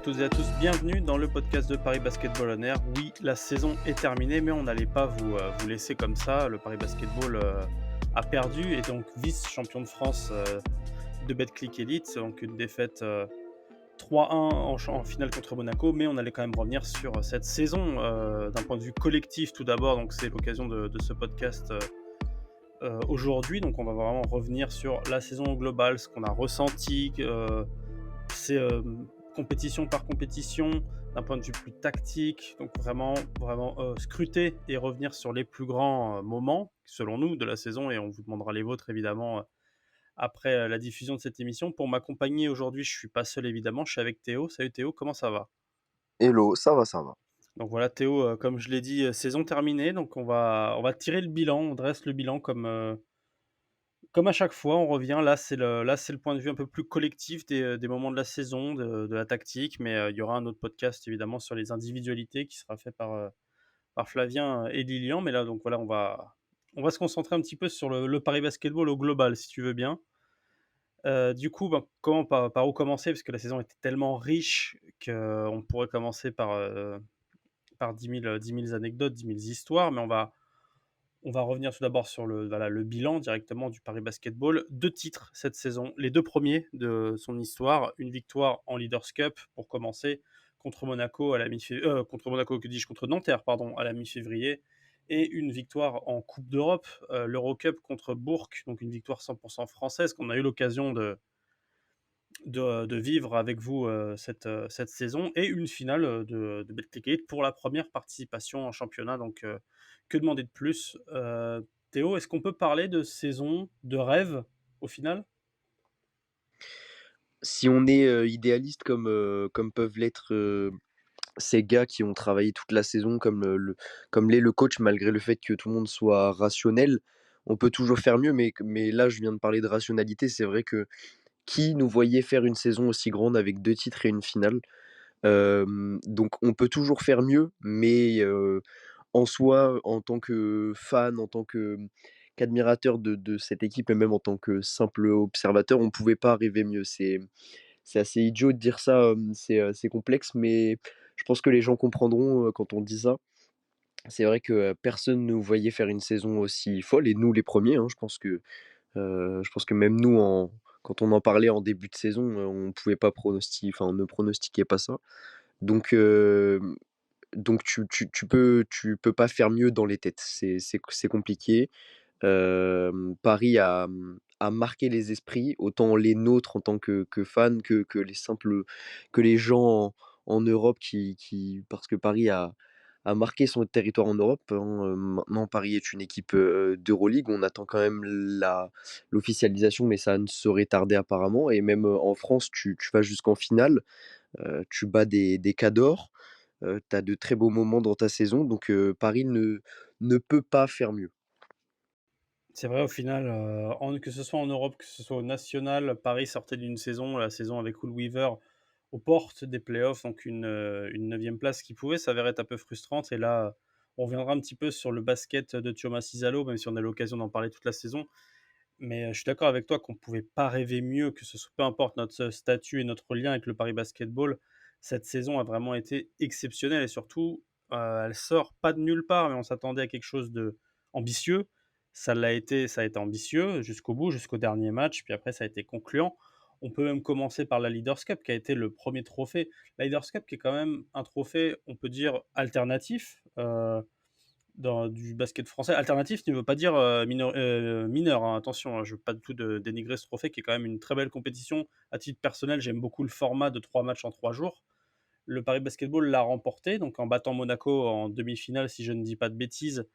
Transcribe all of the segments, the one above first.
toutes et à tous, bienvenue dans le podcast de Paris Basketball On Air. Oui, la saison est terminée, mais on n'allait pas vous laisser comme ça. Le Paris Basketball a perdu et donc vice-champion de France de Betclic Elite. Donc une défaite 3-1 en finale contre Monaco, mais on allait quand même revenir sur cette saison d'un point de vue collectif tout d'abord. Donc c'est l'occasion de ce podcast aujourd'hui. Donc on va vraiment revenir sur la saison globale, ce qu'on a ressenti. C'est compétition par compétition, d'un point de vue plus tactique, donc vraiment scruter et revenir sur les plus grands moments, selon nous, de la saison, et on vous demandera les vôtres évidemment après la diffusion de cette émission. Pour m'accompagner aujourd'hui, je suis pas seul évidemment, je suis avec Théo. Salut Théo, comment ça va? Hello, ça va, ça va. Donc voilà Théo, comme je l'ai dit, saison terminée, donc on va tirer le bilan, on dresse le bilan comme à chaque fois, on revient. Là, c'est le point de vue un peu plus collectif des moments de la saison, de la tactique, mais il y aura un autre podcast évidemment sur les individualités qui sera fait par Flavien et Lilian. Mais là, donc voilà, on va se concentrer un petit peu sur le Paris Basketball au global, si tu veux bien. Du coup, ben, par où commencer? Parce que la saison était tellement riche qu'on pourrait commencer par 10 000 anecdotes, 10 000 histoires, mais on va revenir tout d'abord sur le bilan directement du Paris Basketball. 2 titres cette saison, les 2 premiers de son histoire. Une victoire en Leaders Cup pour commencer contre Monaco contre Monaco, que dis-je, contre Nanterre, pardon, à la mi-février, et une victoire en Coupe d'Europe, l'Eurocup contre Bourg, donc une victoire 100% française qu'on a eu l'occasion de vivre avec vous cette saison, et une finale de Betclic Elite pour la première participation en championnat. Donc, que demander de plus? Théo, est-ce qu'on peut parler de saison de rêve au final? Si on est idéaliste comme peuvent l'être ces gars qui ont travaillé toute la saison, comme l'est le coach, malgré le fait que tout le monde soit rationnel, on peut toujours faire mieux. Mais là, je viens de parler de rationalité. C'est vrai que qui nous voyait faire une saison aussi grande avec 2 titres et une finale? Donc, on peut toujours faire mieux, mais en soi, en tant que fan, en tant qu'admirateur de cette équipe et même en tant que simple observateur, on ne pouvait pas rêver mieux. C'est assez idiot de dire ça, c'est complexe, mais je pense que les gens comprendront, quand on dit ça. C'est vrai que, personne ne nous voyait faire une saison aussi folle et nous les premiers, hein. Je pense que même nous quand on en parlait en début de saison, on pouvait pas on ne pronostiquait pas ça. Donc tu peux pas faire mieux dans les têtes. C'est compliqué. Paris a marqué les esprits, autant les nôtres en tant que fans que les gens en Europe parce que Paris a marqué son territoire en Europe, hein. Maintenant Paris est une équipe, d'Euroleague. On attend quand même l'officialisation, mais ça ne saurait tarder apparemment, et même, en France, tu vas jusqu'en finale, tu bats des Cadors, tu as de très beaux moments dans ta saison, donc Paris ne peut pas faire mieux. C'est vrai au final, que ce soit en Europe, que ce soit au national, Paris sortait d'une saison, la saison avec Will Weaver, aux portes des playoffs, donc une 9e place qui pouvait s'avérer être un peu frustrante. Et là, on reviendra un petit peu sur le basket de Thiamas Isalo, même si on a l'occasion d'en parler toute la saison. Mais je suis d'accord avec toi qu'on ne pouvait pas rêver mieux, que ce soit, peu importe notre statut et notre lien avec le Paris Basketball, cette saison a vraiment été exceptionnelle, et surtout, elle sort pas de nulle part, mais on s'attendait à quelque chose de ambitieux. Ça a été ambitieux jusqu'au bout, jusqu'au dernier match, puis après ça a été concluant. On peut même commencer par la Leaders Cup, qui a été le premier trophée. La Leaders Cup qui est quand même un trophée, on peut dire, alternatif, du basket français. Alternatif ne veut pas dire mineur, hein, attention, hein, je ne veux pas du tout dénigrer ce trophée qui est quand même une très belle compétition. À titre personnel, j'aime beaucoup le format de 3 matchs en 3 jours. Le Paris Basketball l'a remporté, donc en battant Monaco en demi-finale, si je ne dis pas de bêtises,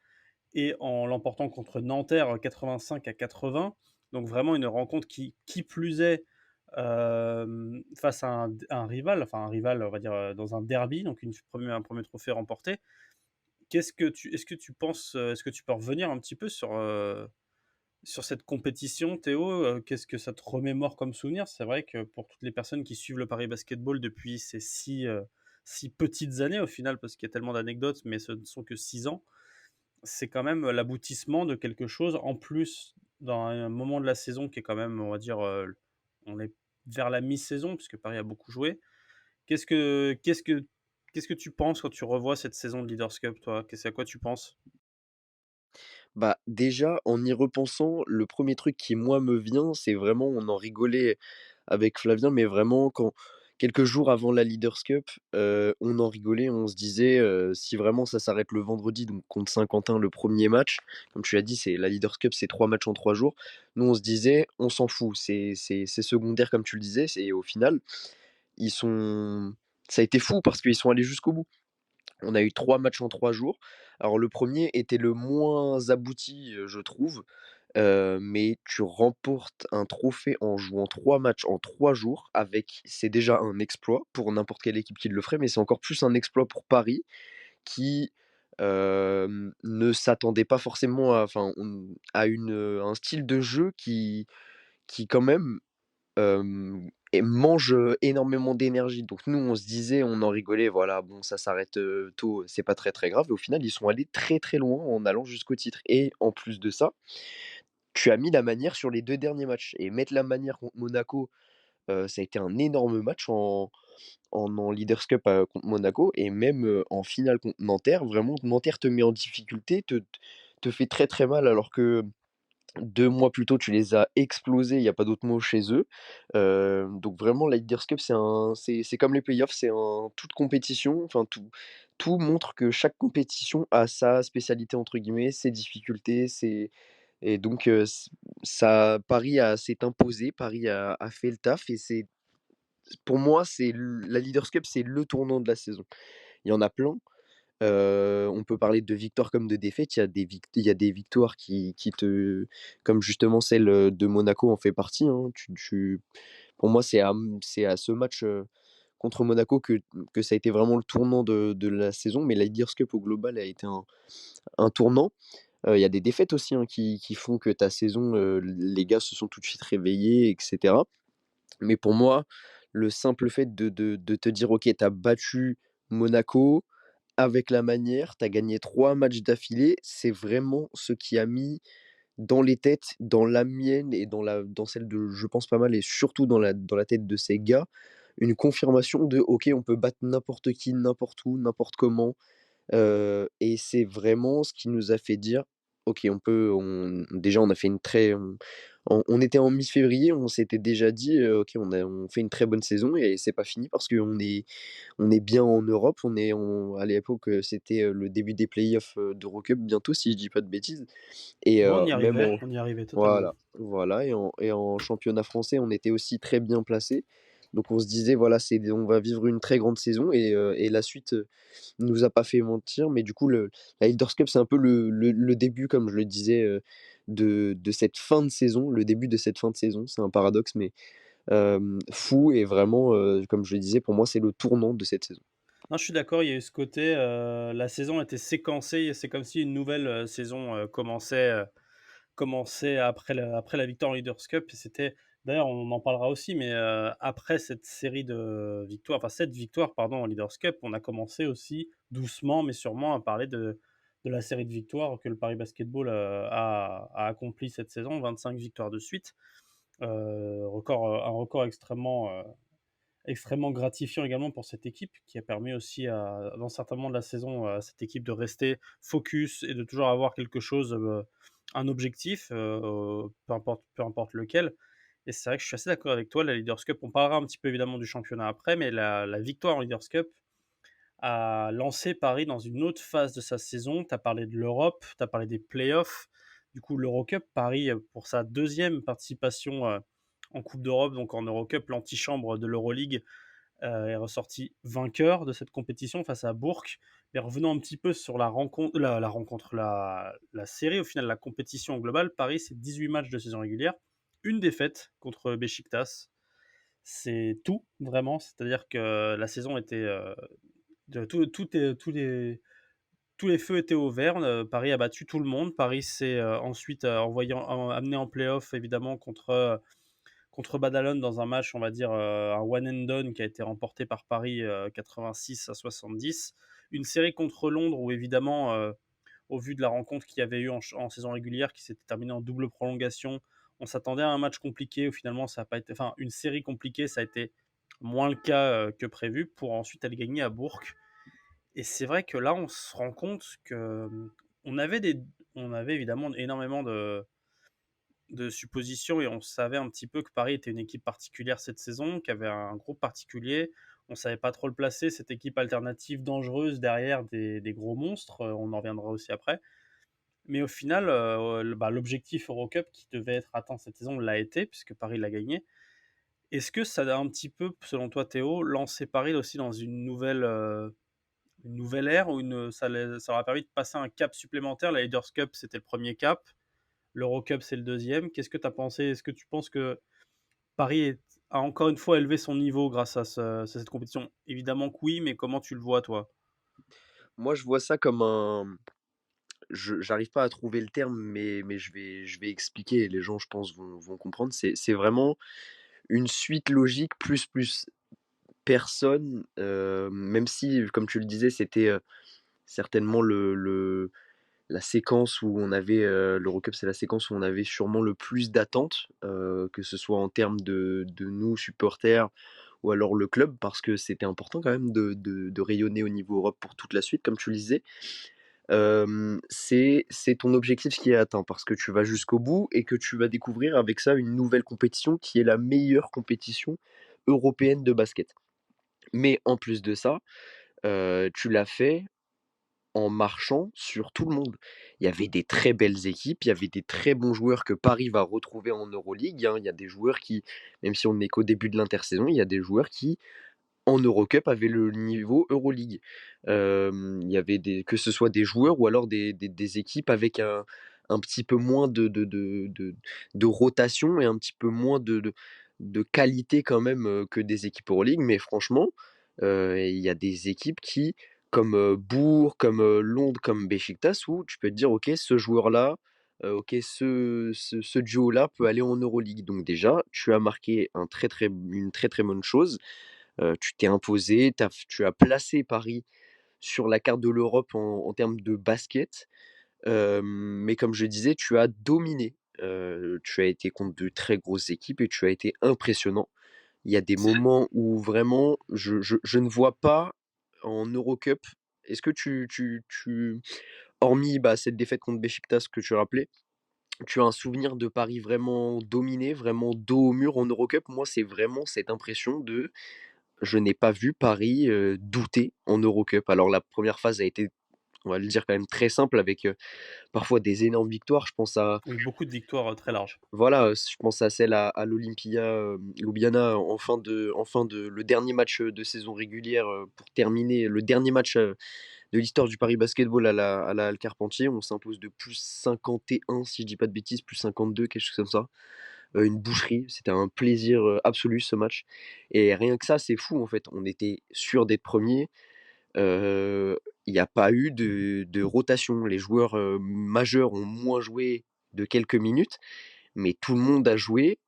et en l'emportant contre Nanterre 85-80. Donc vraiment une rencontre qui plus est, face à un rival, enfin un rival, on va dire, dans un derby, donc un premier trophée remporté. Est-ce que tu peux revenir un petit peu sur cette compétition, Théo? Qu'est-ce que ça te remémore comme souvenir? C'est vrai que pour toutes les personnes qui suivent le Paris Basketball depuis ces 6 petites années au final, parce qu'il y a tellement d'anecdotes, mais ce ne sont que 6 ans, c'est quand même l'aboutissement de quelque chose. En plus, dans un moment de la saison qui est quand même, on va dire, on est vers la mi-saison puisque Paris a beaucoup joué. Qu'est-ce que tu penses quand tu revois cette saison de Leaders Cup, toi? C'est à quoi tu penses? Bah, déjà, en y repensant, le premier truc qui, moi, me vient, c'est vraiment on en rigolait avec Flavien, mais vraiment quand quelques jours avant la Leaders Cup, on en rigolait, on se disait, si vraiment ça s'arrête le vendredi, donc contre Saint-Quentin, le premier match, comme tu l'as dit, c'est la Leaders Cup, c'est 3 matchs en 3 jours. Nous, on se disait: «On s'en fout, c'est secondaire», comme tu le disais, et au final, ils sont ça a été fou parce qu'ils sont allés jusqu'au bout. On a eu 3 matchs en 3 jours. Alors le premier était le moins abouti, je trouve, mais tu remportes un trophée en jouant 3 matchs en 3 jours avec c'est déjà un exploit pour n'importe quelle équipe qui le ferait, mais c'est encore plus un exploit pour Paris qui, ne s'attendait pas forcément à un style de jeu qui quand même et mange, énormément d'énergie. Donc nous, on se disait, on en rigolait, voilà, bon, ça s'arrête, tôt, c'est pas très, très grave et au final, ils sont allés très, très loin en allant jusqu'au titre et en plus de ça, tu as mis la manière sur les 2 derniers matchs et mettre la manière contre Monaco, ça a été un énorme match en Leaders Cup, contre Monaco et même, en finale contre Nanterre. Vraiment, Nanterre te met en difficulté, te fait très, très mal alors que 2 mois plus tôt, tu les as explosés, il y a pas d'autre mot, chez eux. Donc vraiment la Leaders Cup, c'est comme les playoffs, c'est un toute compétition, enfin tout montre que chaque compétition a sa «spécialité» entre guillemets, ses difficultés, ses et donc ça Paris s'est imposé, Paris a fait le taf et pour moi, la Leaders Cup, c'est le tournant de la saison. Il y en a plein. On peut parler de victoires comme de défaites. Il y a des victoires qui te comme justement celle, de Monaco en fait partie, hein. Pour moi, c'est à ce match, contre Monaco que ça a été vraiment le tournant de la saison, mais la Leaders Cup au global a été un tournant. Il y a des défaites aussi, hein, qui font que ta saison, les gars se sont tout de suite réveillés et cetera. Mais pour moi, le simple fait de te dire: «OK, tu as battu Monaco, avec la manière, tu as gagné 3 matchs d'affilée, c'est vraiment ce qui a mis dans les têtes, dans la mienne et dans celle de je pense pas mal et surtout dans la tête de ces gars, une confirmation de: «OK, on peut battre n'importe qui, n'importe où, n'importe comment». Et c'est vraiment ce qui nous a fait dire: «OK, on a fait une très on était en mi-février, on s'était déjà dit, «OK, on fait une très bonne saison et c'est pas fini parce on est bien en Europe, à l'époque, c'était, le début des playoffs, d'Eurocup bientôt si je dis pas de bêtises et Ouais, même en on y arrivait totalement. voilà et en championnat français, on était aussi très bien placés. Donc on se disait voilà, on va vivre une très grande saison et la suite, nous a pas fait mentir. Mais du coup, la Leaders Cup, c'est un peu le début, comme je le disais, de cette fin de saison, le début de cette fin de saison. C'est un paradoxe, mais fou et vraiment, comme je le disais, pour moi, c'est le tournant de cette saison. Non, je suis d'accord, il y a eu ce côté, la saison était séquencée et c'est comme si une nouvelle, saison, commençait après la victoire en Leaders Cup et c'était d'ailleurs, on en parlera aussi, mais après cette série de victoires, enfin cette victoire, pardon, en Leaders Cup, on a commencé aussi doucement mais sûrement à parler de la série de victoires que le Paris Basketball, a accompli cette saison, 25 victoires de suite. Un record extrêmement gratifiant également pour cette équipe qui a permis aussi dans certains moments de la saison à cette équipe de rester focus et de toujours avoir quelque chose, un objectif, peu importe lequel. Et c'est vrai que je suis assez d'accord avec toi, la Leaders Cup, on parlera un petit peu évidemment du championnat après, mais la victoire en Leaders Cup a lancé Paris dans une autre phase de sa saison. Tu as parlé de l'Europe, tu as parlé des playoffs. Du coup, l'Eurocup, Paris, pour sa deuxième participation en Coupe d'Europe, donc en Eurocup, l'antichambre de l'Euroleague, est ressorti vainqueur de cette compétition face à Bourg. Mais revenons un petit peu sur la série, au final, la compétition en global. Paris, c'est 18 matchs de saison régulière, une défaite contre Besiktas. C'est tout, vraiment. C'est-à-dire que la saison était. Tous les feux étaient au vert. Paris a battu tout le monde. Paris s'est ensuite amené en playoff, évidemment, contre Badalone dans un match, on va dire, un one and done qui a été remporté par Paris 86-70. Une série contre Londres où, évidemment, au vu de la rencontre qu'il y avait eu en saison régulière, qui s'était terminée en double prolongation, on s'attendait à un match compliqué. Où finalement, ça n'a pas été. Enfin, une série compliquée, ça a été moins le cas, que prévu pour ensuite aller gagner à Bourg. Et c'est vrai que là, on se rend compte que, on avait des on avait évidemment énormément de suppositions et on savait un petit peu que Paris était une équipe particulière cette saison, qui avait un groupe particulier. On savait pas trop le placer, cette équipe alternative dangereuse derrière des gros monstres, on en reviendra aussi après. Mais au final, l'objectif Eurocup qui devait être atteint cette saison l'a été, puisque Paris l'a gagné. Est-ce que ça a un petit peu, selon toi Théo, lancé Paris aussi dans une nouvelle ère ou ça leur a permis de passer un cap supplémentaire? La Leaders Cup, c'était le premier cap. L'Eurocup, c'est le deuxième. Qu'est-ce que tu as pensé? Est-ce que tu penses que a encore une fois élevé son niveau grâce à cette compétition? Évidemment que oui, mais comment tu le vois, toi? Moi, je vois ça comme un je j'arrive pas à trouver le terme, mais je vais expliquer et les gens, je pense, vont comprendre. C'est vraiment une suite logique plus personne, même si, comme tu le disais, c'était, certainement le la séquence où on avait, l'Eurocup, c'est la séquence où on avait sûrement le plus d'attentes, que ce soit en termes de nous supporters ou alors le club, parce que c'était important quand même de rayonner au niveau Europe pour toute la suite, comme tu le disais. C'est ton objectif qui est atteint parce que tu vas jusqu'au bout et que tu vas découvrir avec ça une nouvelle compétition qui est la meilleure compétition européenne de basket. Mais en plus de ça, tu l'as fait en marchant sur tout le monde. Il y avait des très belles équipes, il y avait des très bons joueurs que Paris va retrouver en Euroleague, hein. Il y a des joueurs qui, même si on n'est qu'au début de l'intersaison, il y a des joueurs qui en Eurocup avait le niveau Euroleague. Il y avait que ce soit des joueurs ou alors des équipes avec un petit peu moins de rotation et un petit peu moins de qualité quand même que des équipes Euroleague. Mais franchement, il y a des équipes qui, comme Bourg, comme Londres, comme Beşiktaş, où tu peux te dire, ok, ce joueur-là, ok, ce duo-là peut aller en Euroleague. Donc déjà, tu as marqué une très très bonne chose. Tu t'es imposé, tu as placé Paris sur la carte de l'Europe en termes de basket. Mais comme je disais, tu as dominé. Tu as été contre de très grosses équipes et tu as été impressionnant. Il y a des C'est moments où vraiment je ne vois pas en Eurocup. Est-ce que hormis, bah, cette défaite contre Beşiktaş que tu rappelais, tu as un souvenir de Paris vraiment dominé, vraiment dos au mur en Eurocup? Moi, c'est vraiment cette impression de je n'ai pas vu Paris, douter en Eurocup. Alors la première phase a été, on va le dire quand même très simple avec, parfois des énormes victoires. Je pense à Oui, beaucoup de victoires, très larges. voilà, je pense à celle à l'Olympia, Ljubljana en fin de le dernier match, de saison régulière, pour terminer le dernier match, de l'histoire du Paris Basketball à la Halle Carpentier. On s'impose de +51 si je dis pas de bêtises, +52 quelque chose comme ça. Une boucherie, c'était un plaisir, absolu ce match et rien que ça, c'est fou en fait. On était sûr d'être premier. Il n'y a pas eu de rotation. Les joueurs, majeurs ont moins joué de quelques minutes, mais tout le monde a joué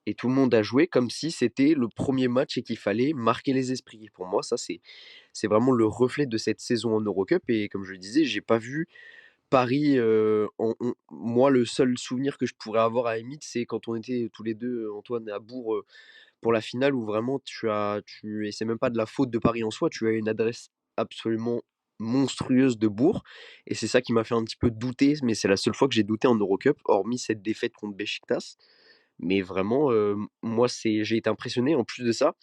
et tout le monde a joué comme si c'était le premier match et qu'il fallait marquer les esprits. Pour moi, ça, c'est vraiment le reflet de cette saison en Eurocup et comme je le disais, j'ai pas vu Paris, moi, le seul souvenir que je pourrais avoir à la limite, c'est quand on était tous les 2 Antoine, à Bourg, pour la finale où vraiment et c'est même pas de la faute de Paris en soi, tu as une adresse absolument monstrueuse de Bourg et c'est ça qui m'a fait un petit peu douter, mais c'est la seule fois que j'ai douté en Eurocup, hormis cette défaite contre Beşiktaş. Mais vraiment, moi, j'ai été impressionné. En plus de ça,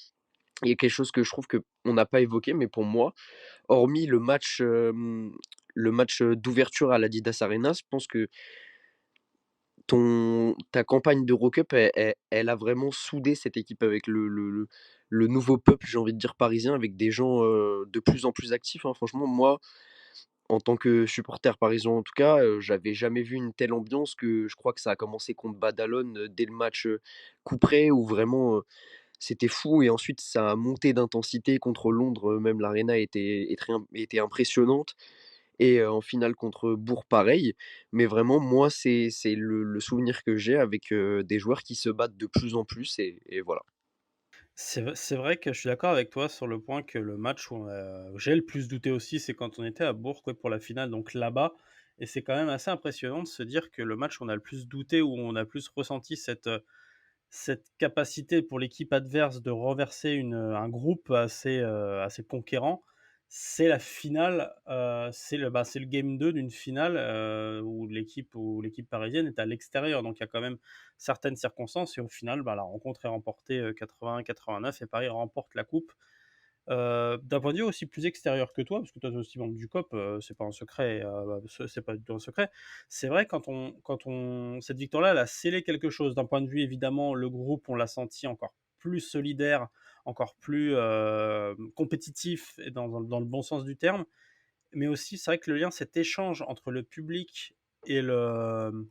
il y a quelque chose que je trouve qu'on n'a pas évoqué, mais pour moi, hormis le match, d'ouverture à l'Adidas Arena, je pense que ta campagne d'Eurocup, elle a vraiment soudé cette équipe avec le nouveau peuple, j'ai envie de dire parisien, avec des gens, de plus en plus actifs, hein. Franchement, moi, en tant que supporter parisien en tout cas, j'avais jamais vu une telle ambiance que je crois que ça a commencé contre Badalone, dès le match, coup près où vraiment, c'était fou et ensuite ça a monté d'intensité contre Londres, même l'Arena était impressionnante et en finale contre Bourg pareil. Mais vraiment moi c'est le souvenir que j'ai avec, des joueurs qui se battent de plus en plus et voilà. C'est vrai que je suis d'accord avec toi sur le point que le match où j'ai le plus douté aussi, c'est quand on était à Bourg, ouais, pour la finale, donc là-bas. Et c'est quand même assez impressionnant de se dire que le match où on a le plus douté, où on a plus ressenti cette capacité pour l'équipe adverse de renverser un groupe assez conquérant, c'est la finale, c'est le game 2 d'une finale, où l'équipe parisienne est à l'extérieur. Donc il y a quand même certaines circonstances et au final, la rencontre est remportée, 80-89 et Paris remporte la coupe. D'un point de vue aussi plus extérieur que toi, parce que toi tu es aussi membre du COP, c'est pas un secret, c'est pas du tout un secret. C'est vrai quand on cette victoire-là, elle a scellé quelque chose. D'un point de vue évidemment, le groupe, on l'a senti encore plus solidaire, encore plus, compétitif et dans le bon sens du terme. Mais aussi, c'est vrai que le lien, cet échange entre le public et le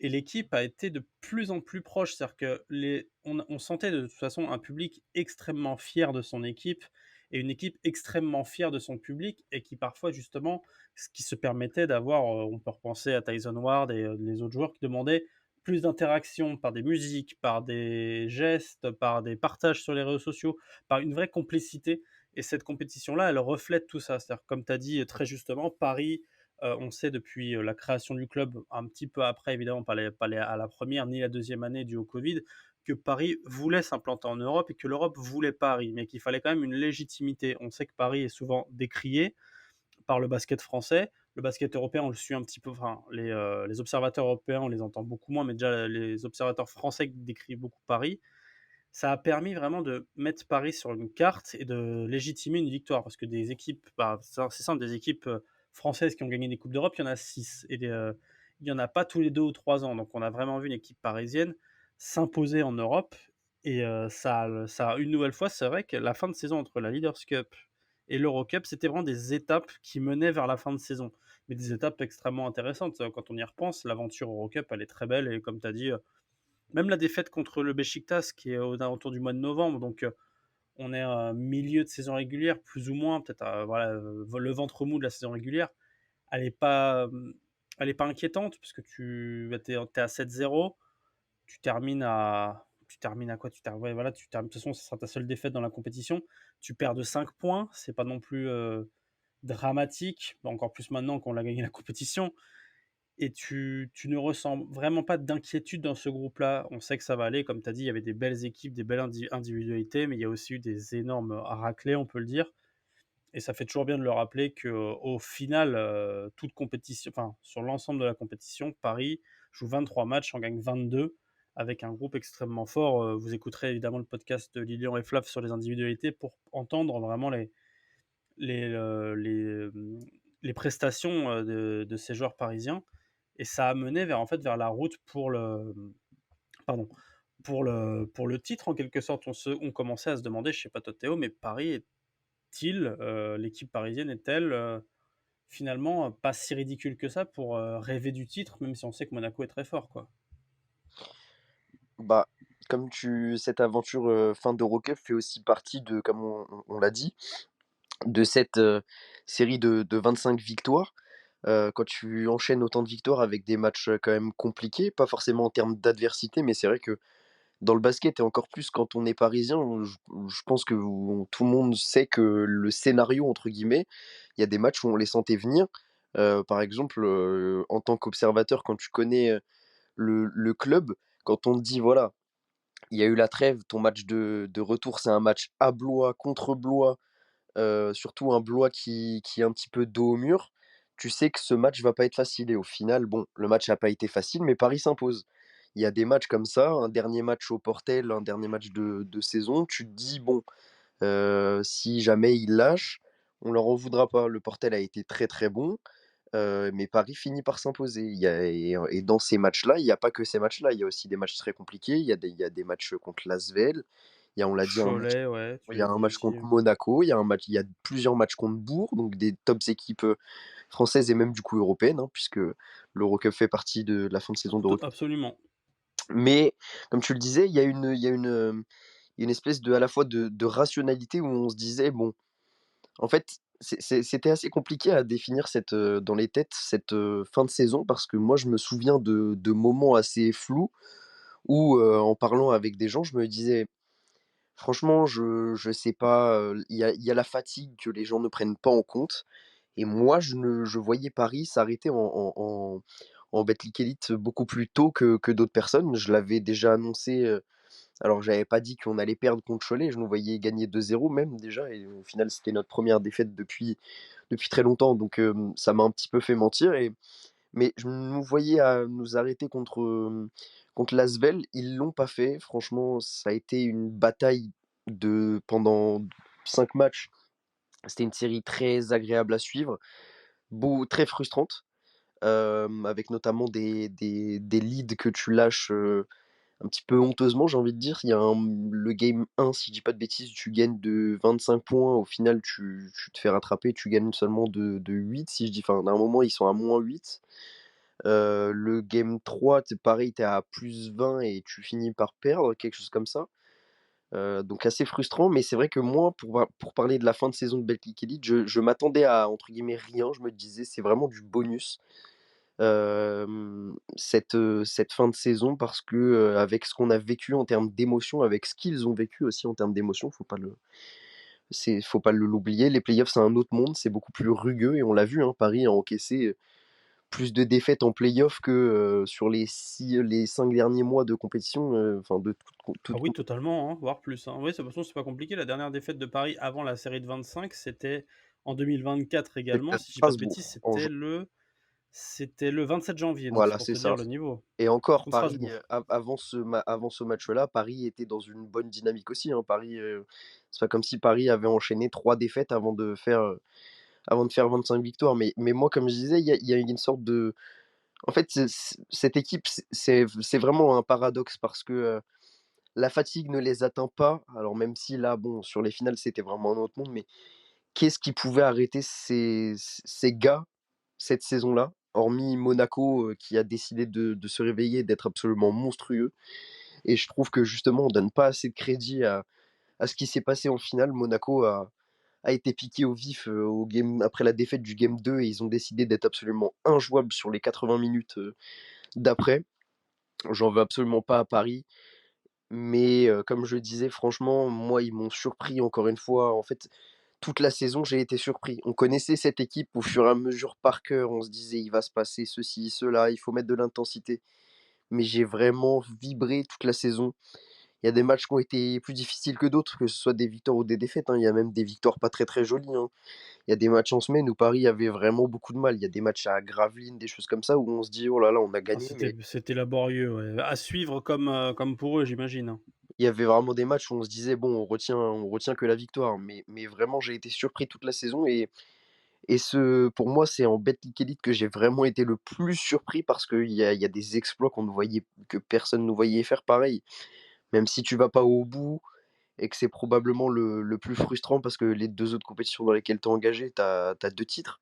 et l'équipe a été de plus en plus proche. C'est-à-dire que on sentait de toute façon un public extrêmement fier de son équipe et une équipe extrêmement fière de son public et qui parfois justement, ce qui se permettait d'avoir, on peut repenser à Tyson Ward et les autres joueurs qui demandaient plus d'interaction par des musiques, par des gestes, par des partages sur les réseaux sociaux, par une vraie complicité. Et cette compétition-là, elle reflète tout ça. C'est-à-dire, comme tu as dit très justement, Paris, on sait depuis la création du club, un petit peu après, évidemment, à la première ni la deuxième année due au Covid, que Paris voulait s'implanter en Europe et que l'Europe voulait Paris, mais qu'il fallait quand même une légitimité. On sait que Paris est souvent décrié par le basket français. Le basket européen, on le suit un petit peu. Enfin, les observateurs européens, on les entend beaucoup moins, mais déjà les observateurs français décrivent beaucoup Paris. Ça a permis vraiment de mettre Paris sur une carte et de légitimer une victoire. Parce que des équipes, c'est simple, des équipes françaises qui ont gagné des Coupes d'Europe, il y en a 6. Et il n'y en a pas tous les 2 ou 3 ans. Donc on a vraiment vu une équipe parisienne s'imposer en Europe. Et ça, une nouvelle fois, c'est vrai que la fin de saison entre la Leaders Cup et l'Eurocup, c'était vraiment des étapes qui menaient vers la fin de saison. Mais des étapes extrêmement intéressantes. Quand on y repense, l'aventure Eurocup, elle est très belle. Et comme tu as dit, même la défaite contre le Beşiktaş qui est aux alentours du mois de novembre, donc on est à milieu de saison régulière, plus ou moins, peut-être voilà, le ventre mou de la saison régulière, elle n'est pas, elle est pas inquiétante, puisque es à 7-0, tu termines à quoi ouais, voilà, de toute façon, ce sera ta seule défaite dans la compétition. Tu perds de 5 points, c'est pas non plus dramatique, encore plus maintenant qu'on a gagné la compétition. Et tu ne ressens vraiment pas d'inquiétude dans ce groupe-là. On sait que ça va aller. Comme tu as dit, il y avait des belles équipes, des belles individualités, mais il y a aussi eu des énormes raclés, on peut le dire. Et ça fait toujours bien de le rappeler qu'au final, toute compétition, enfin, sur l'ensemble de la compétition, Paris joue 23 matchs, en gagne 22, avec un groupe extrêmement fort. Vous écouterez évidemment le podcast de Lilian et Flav sur les individualités pour entendre vraiment les, euh, les, euh, les prestations de ces joueurs parisiens. Et ça a mené vers la route pardon, pour le titre en quelque sorte. On commençait à se demander, je sais pas toi Théo, mais Paris est-il, l'équipe parisienne est-elle finalement pas si ridicule que ça pour rêver du titre, même si on sait que Monaco est très fort, quoi. Bah, cette aventure, fin d'Eurocup fait aussi partie de, comme on l'a dit, de cette, série de 25 victoires. Quand tu enchaînes autant de victoires avec des matchs, quand même compliqués, pas forcément en termes d'adversité, mais c'est vrai que dans le basket et encore plus quand on est parisien, je pense que tout le monde sait que le «scénario» entre guillemets, il y a des matchs où on les sentait venir. Par exemple, en tant qu'observateur, quand tu connais, le club, quand on te dit: «Voilà, il y a eu la trêve, ton match de retour, c'est un match à Blois, contre Blois», surtout un Blois qui est un petit peu dos au mur, tu sais que ce match va pas être facile et au final, bon, le match n'a pas été facile, mais Paris s'impose. Il y a des matchs comme ça, un dernier match au Portel, un dernier match de saison, tu te dis: «Bon, si jamais ils lâchent, on leur en voudra pas». Le Portel a été très, très bon, mais Paris finit par s'imposer. Et dans ces matchs-là, il y a pas que ces matchs-là, il y a aussi des matchs très compliqués. Il y a des matchs contre l'Asvel, il y a, on l'a dit, Cholet, ouais, tu il y a l'as un dit match aussi. contre Monaco, il y a plusieurs matchs contre Bourg, donc des tops équipes, françaises et même du coup européennes, hein, puisque l'Eurocup fait partie de la fin de saison d'Eurocup. Absolument. Mais comme tu le disais, il y a une espèce à la fois de rationalité où on se disait: «Bon», en fait, c'était assez compliqué à définir dans les têtes cette, fin de saison parce que moi je me souviens de moments assez flous où, en parlant avec des gens, je me disais: «Franchement, je sais pas, il y a la fatigue que les gens ne prennent pas en compte». Et moi je voyais Paris s'arrêter en Betclic Elite beaucoup plus tôt que d'autres personnes. Je l'avais déjà annoncé, alors j'avais pas dit qu'on allait perdre contre Cholet, je nous voyais gagner 2-0 même déjà et au final, c'était notre première défaite depuis très longtemps donc ça m'a un petit peu fait mentir mais je nous voyais à nous arrêter contre l'Asvel. Ils l'ont pas fait. Franchement, ça a été une bataille pendant 5 matchs. C'était une série très agréable à suivre, très frustrante, avec notamment des leads que tu lâches, un petit peu honteusement, j'ai envie de dire. Il y a le game 1, si je dis pas de bêtises, tu gagnes de 25 points. Au final, tu te fais rattraper, tu gagnes seulement de 8, si je dis. Enfin, à un moment, ils sont à -8. Le game 3, c'est pareil, tu es à +20 et tu finis par perdre, quelque chose comme ça. Donc assez frustrant, mais c'est vrai que moi, pour parler de la fin de saison de Betclic Elite, je m'attendais à, entre guillemets, «rien». Je me disais: «C'est vraiment du bonus». Cette fin de saison parce que, avec ce qu'on a vécu en termes d'émotions, avec ce qu'ils ont vécu aussi en termes d'émotions, faut pas l'oublier. Les playoffs, c'est un autre monde, c'est beaucoup plus rugueux et on l'a vu, hein, Paris a encaissé, plus de défaites en playoff que, sur les 5 derniers mois de compétition, enfin de Ah toute oui, com totalement, hein, voire plus, hein. Oui, de toute façon, c'est pas compliqué. La dernière défaite de Paris avant la série de 25, c'était en 2024 c'était également. à Si je dis pas de bêtises, Strasbourg en jan c'était le 27 janvier, donc c'est voilà, pour c'est te ça dire le niveau. et encore Contre Paris, Strasbourg. avant ce match-là, Paris était dans une bonne dynamique aussi, hein. Paris, c'est pas comme si Paris avait enchaîné 3 défaites avant de faire 25 victoires mais moi, comme je disais, il y a une sorte de en fait, cette équipe, c'est vraiment un paradoxe parce que, la fatigue ne les atteint pas. Alors même si là, bon, sur les finales, c'était vraiment un autre monde, mais qu'est-ce qui pouvait arrêter ces gars, cette saison-là? Hormis Monaco, qui a décidé de se réveiller, d'être absolument monstrueux et je trouve que justement, on donne pas assez de crédit à ce qui s'est passé en finale. Monaco a été piqué au vif, au game après la défaite du game 2 et ils ont décidé d'être absolument injouables sur les 80 minutes, d'après. J'en veux absolument pas à Paris. Mais comme je le disais, franchement, moi, ils m'ont surpris encore une fois. En fait, toute la saison, j'ai été surpris. On connaissait cette équipe au fur et à mesure par cœur. On se disait: «Il va se passer ceci, cela, il faut mettre de l'intensité». Mais j'ai vraiment vibré toute la saison. Il y a des matchs qui ont été plus difficiles que d'autres, que ce soit des victoires ou des défaites, hein. Il y a même des victoires pas très, très jolies, hein. Il y a des matchs en semaine où Paris avait vraiment beaucoup de mal. Il y a des matchs à Gravelines, des choses comme ça, où on se dit: «Oh là là, on a Ah, gagné», mais c'était laborieux, ouais. À suivre comme pour eux, j'imagine, hein. il y avait vraiment des matchs où on se disait: «Bon, on retient que la victoire», mais vraiment j'ai été surpris toute la saison pour moi, c'est en Betclic Elite que j'ai vraiment été le plus surpris parce qu'il y a des exploits que personne ne voyait faire pareil. Même si tu vas pas au bout et que c'est probablement le plus frustrant parce que les 2 autres compétitions dans lesquelles tu es engagé, tu as 2 titres.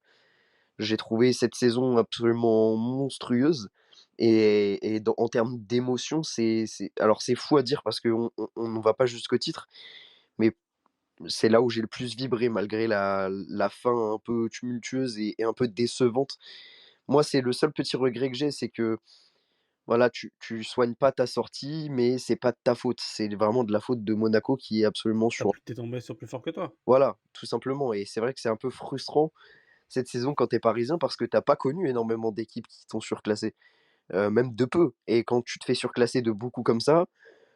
J'ai trouvé cette saison absolument monstrueuse et en termes d'émotion, alors c'est fou à dire parce qu'on ne va pas jusqu'au titre, mais c'est là où j'ai le plus vibré malgré la fin un peu tumultueuse et un peu décevante. Moi, c'est le seul petit regret que j'ai, c'est que, voilà, tu soignes pas ta sortie, mais c'est pas de ta faute. C'est vraiment de la faute de Monaco qui est absolument sur Tu tombé sur plus fort que toi. voilà, tout simplement et c'est vrai que c'est un peu frustrant cette saison quand tu es parisien parce que tu pas connu énormément d'équipes qui t'ont surclassé, même de peu et quand tu te fais surclasser de beaucoup comme ça,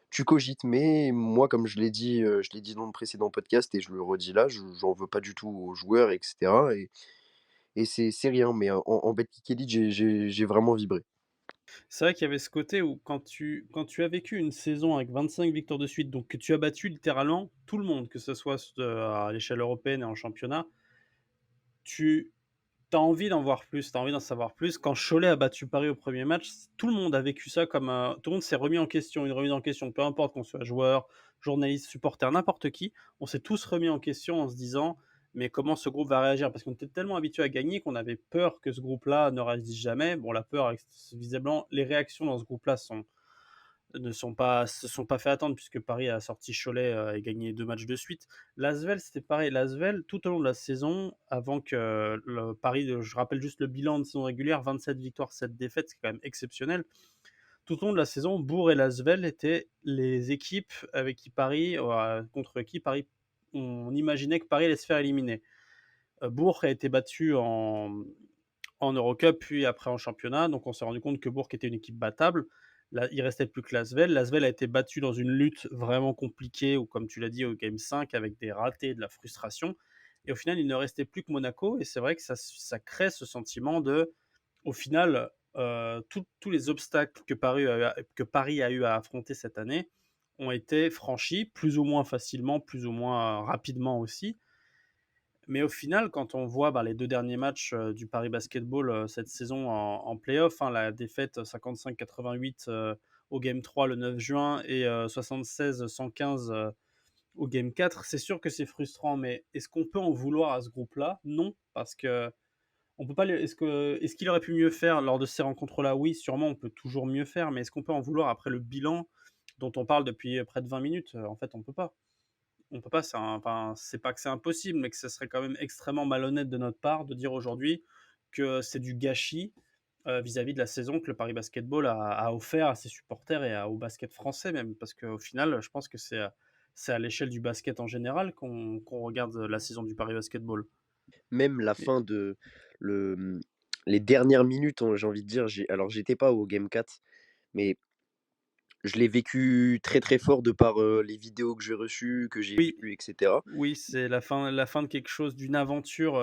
tu cogites, mais moi, comme je l'ai dit dans le précédent podcast et je le redis là, j'en veux pas du tout aux joueurs et cetera et c'est rien, mais en Betclic Elite, j'ai vraiment vibré. C'est vrai qu'il y avait ce côté où quand tu as vécu une saison avec 25 victoires de suite, donc que tu as battu littéralement tout le monde, que ce soit à l'échelle européenne et en championnat, tu as envie d'en voir plus, tu as envie d'en savoir plus. Quand Cholet a battu Paris au premier match, tout le monde a vécu ça comme, tout le monde s'est remis en question, une remise en question, peu importe qu'on soit joueur, journaliste, supporter, n'importe qui, on s'est tous remis en question en se disant: «Mais comment ce groupe va réagir?» parce qu'on était tellement habitués à gagner qu'on avait peur que ce groupe-là ne réagisse jamais. Bon, la peur, visiblement, les réactions dans ce groupe-là se sont pas fait attendre puisque Paris a sorti Cholet, et gagné 2 matchs de suite. L'Asvel, c'était pareil. L'Asvel, tout au long de la saison, avant que le Paris, je rappelle juste le bilan de saison régulière, 27 victoires, 7 défaites, c'est quand même exceptionnel. Tout au long de la saison, Bourg et l'Asvel étaient les équipes avec qui Paris, contre qui Paris, on imaginait que Paris allait se faire éliminer. Bourg a été battu en Eurocup, puis après en championnat. Donc on s'est rendu compte que Bourg était une équipe battable. Là, il restait plus que l'Asvel. L'Asvel a été battu dans une lutte vraiment compliquée, ou comme tu l'as dit, au game 5, avec des ratés, de la frustration. Et au final, il ne restait plus que Monaco. Et c'est vrai que ça crée ce sentiment de, au final, tous les obstacles que Paris a eu à affronter cette année ont été franchis, plus ou moins facilement, plus ou moins rapidement aussi. Mais au final, quand on voit les deux derniers matchs du Paris Basketball cette saison en play-off, hein, la défaite 55-88 au Game 3 le 9 juin et 76-115 au Game 4, c'est sûr que c'est frustrant, mais est-ce qu'on peut en vouloir à ce groupe-là? Non, parce que on peut pas. Est-ce qu'il aurait pu mieux faire lors de ces rencontres-là? Oui, sûrement, on peut toujours mieux faire, mais est-ce qu'on peut en vouloir après le bilan dont on parle depuis près de 20 minutes? En fait, on peut pas. On peut pas, enfin, c'est pas que c'est impossible, mais que ce serait quand même extrêmement malhonnête de notre part de dire aujourd'hui que c'est du gâchis vis-à-vis de la saison que le Paris Basketball a offert à ses supporters et au basket français même. Parce qu'au final, je pense que c'est à l'échelle du basket en général qu'on regarde la saison du Paris Basketball. Même la Et- fin de le, les dernières minutes, j'ai envie de dire, j'étais pas au game 4, mais je l'ai vécu très, très fort de par, les vidéos que j'ai reçues, que j'ai oui, vues et cetera. oui, c'est la fin de quelque chose, d'une aventure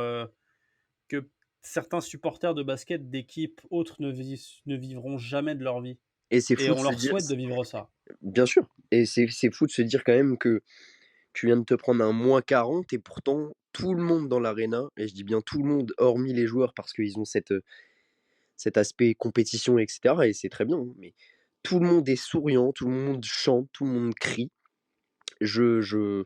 que certains supporters de basket d'équipes autres ne vivront jamais de leur vie. Et c'est Et fou de on se leur dire souhaite de vivre ça. bien sûr, et c'est fou de se dire quand même que tu viens de te prendre un -40 et pourtant tout le monde dans l'arena, et je dis bien tout le monde hormis les joueurs parce qu'ils ont cet aspect compétition et cetera, et c'est très bien, hein, mais tout le monde est souriant, tout le monde chante, tout le monde crie. Je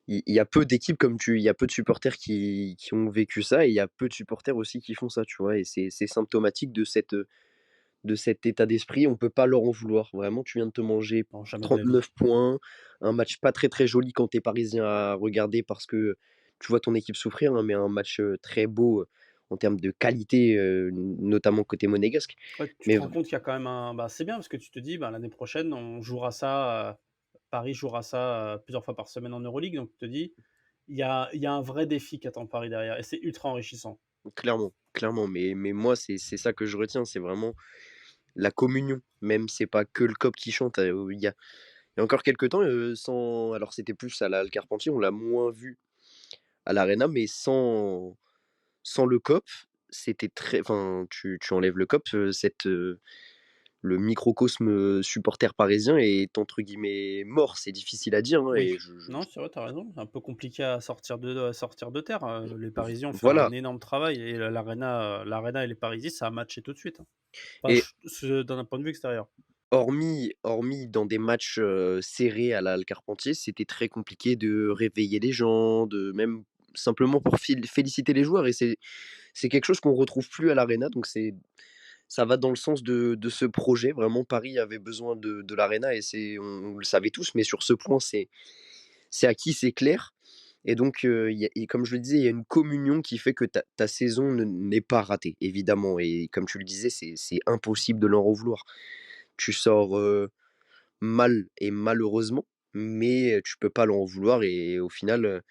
il y a peu d'équipes il y a peu de supporters qui ont vécu ça, et il y a peu de supporters aussi qui font ça, tu vois? Et c'est symptomatique de cet état d'esprit. On peut pas leur en vouloir. Vraiment, tu viens de te manger Non, jamais de la vie. 39 points, un match pas très, très joli quand tu es parisien à regarder parce que tu vois ton équipe souffrir, hein, mais un match, très beau, en termes de qualité, notamment côté monégasque. Ouais, tu te Mais rends compte qu'il y a quand même c'est bien parce que tu te dis, l'année prochaine, on jouera ça, Paris jouera ça, plusieurs fois par semaine en Euroleague, donc tu te dis: il y a un vrai défi qui attend Paris derrière et c'est ultra enrichissant. clairement, clairement, mais moi, c'est ça que je retiens, c'est vraiment la communion. Même c'est pas que le COP qui chante, il y a encore quelques temps, sans alors c'était plus à la Halle Carpentier, on l'a moins vu à l'Arena, mais sans le COP, c'était très enfin, tu enlèves le COP, le microcosme, supporter parisien est entre guillemets «mort». C'est difficile à dire, hein, Oui. et je Non, c'est vrai, tu as raison, c'est un peu compliqué à sortir de terre, les Parisiens ont fait un voilà, énorme travail et l'Arena et les Parisiens, ça a matché tout de suite, hein. Enfin, et d'un point de vue extérieur. hormis dans des matchs, serrés à la Halle Carpentier, c'était très compliqué de réveiller les gens, de même simplement pour féliciter les joueurs, et c'est quelque chose qu'on retrouve plus à l'Arena, donc ça va dans le sens de ce projet. Vraiment, Paris avait besoin de l'Arena, et on le savait tous, mais sur ce point, c'est acquis, c'est clair. Et donc, et comme je le disais, il y a une communion qui fait que ta saison n'est pas ratée, évidemment. Et comme tu le disais, c'est impossible de leur en vouloir. Tu sors mal et malheureusement, mais tu peux pas leur en vouloir. Et au final,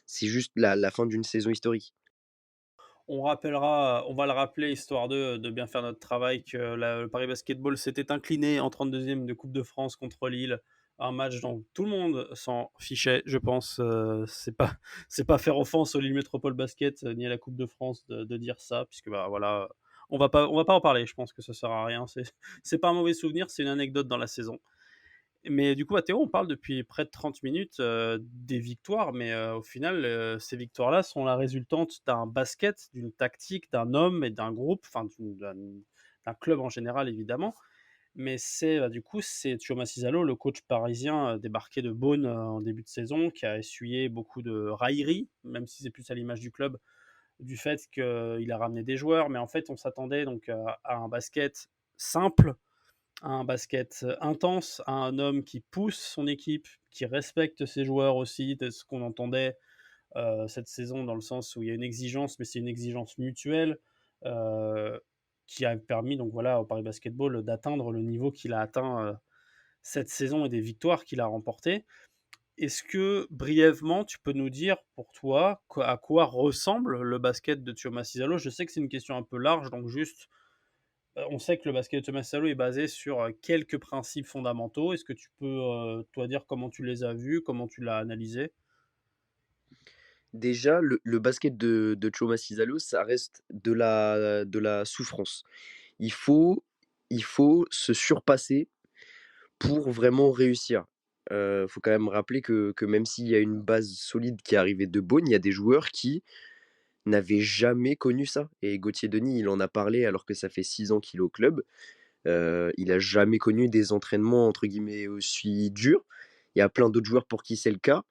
c'est juste la fin d'une saison historique. On va le rappeler histoire de bien faire notre travail, que le Paris Basketball s'était incliné en 32e de Coupe de France contre Lille. Un match dont tout le monde s'en fichait, je pense. C'est pas faire offense au Lille Métropole Basket ni à la Coupe de France de dire ça, puisque voilà, on va pas en parler. Je pense que ça sert à rien. C'est pas un mauvais souvenir, c'est une anecdote dans la saison. Mais du coup, Théo, on parle depuis près de 30 minutes des victoires, mais au final, ces victoires-là sont la résultante d'un basket, d'une tactique, d'un homme et d'un groupe, enfin d'un club en général évidemment. Mais du coup, c'est Thiago Cisalo, le coach parisien débarqué de Beaune en début de saison, qui a essuyé beaucoup de railleries, même si c'est plus à l'image du club, du fait qu'il a ramené des joueurs. Mais en fait, on s'attendait donc à un basket simple, à un basket intense, à un homme qui pousse son équipe, qui respecte ses joueurs aussi, de ce qu'on entendait cette saison, dans le sens où il y a une exigence, mais c'est une exigence mutuelle, euh, qui a permis donc voilà au Paris Basketball d'atteindre le niveau qu'il a atteint cette saison et des victoires qu'il a remportées. Est-ce que brièvement, tu peux nous dire pour toi, à quoi ressemble le basket de Thomas Izzalo? Je sais que c'est une question un peu large, donc juste, on sait que le basket de Thomas Izzalo est basé sur, quelques principes fondamentaux. Est-ce que tu peux, toi, dire comment tu les as vus, comment tu l'as analysé? Déjà, le basket de Choma Cissalo, ça reste de la souffrance. Il faut il faut se surpasser pour vraiment réussir. Faut quand même rappeler que même s'il y a une base solide qui est arrivée de Beaune, il y a des joueurs qui n'avaient jamais connu ça et Gauthier Denis, il en a parlé alors que ça fait 6 ans qu'il est au club. Il a jamais connu des entraînements entre guillemets aussi durs. Il y a plein d'autres joueurs pour qui c'est le cas.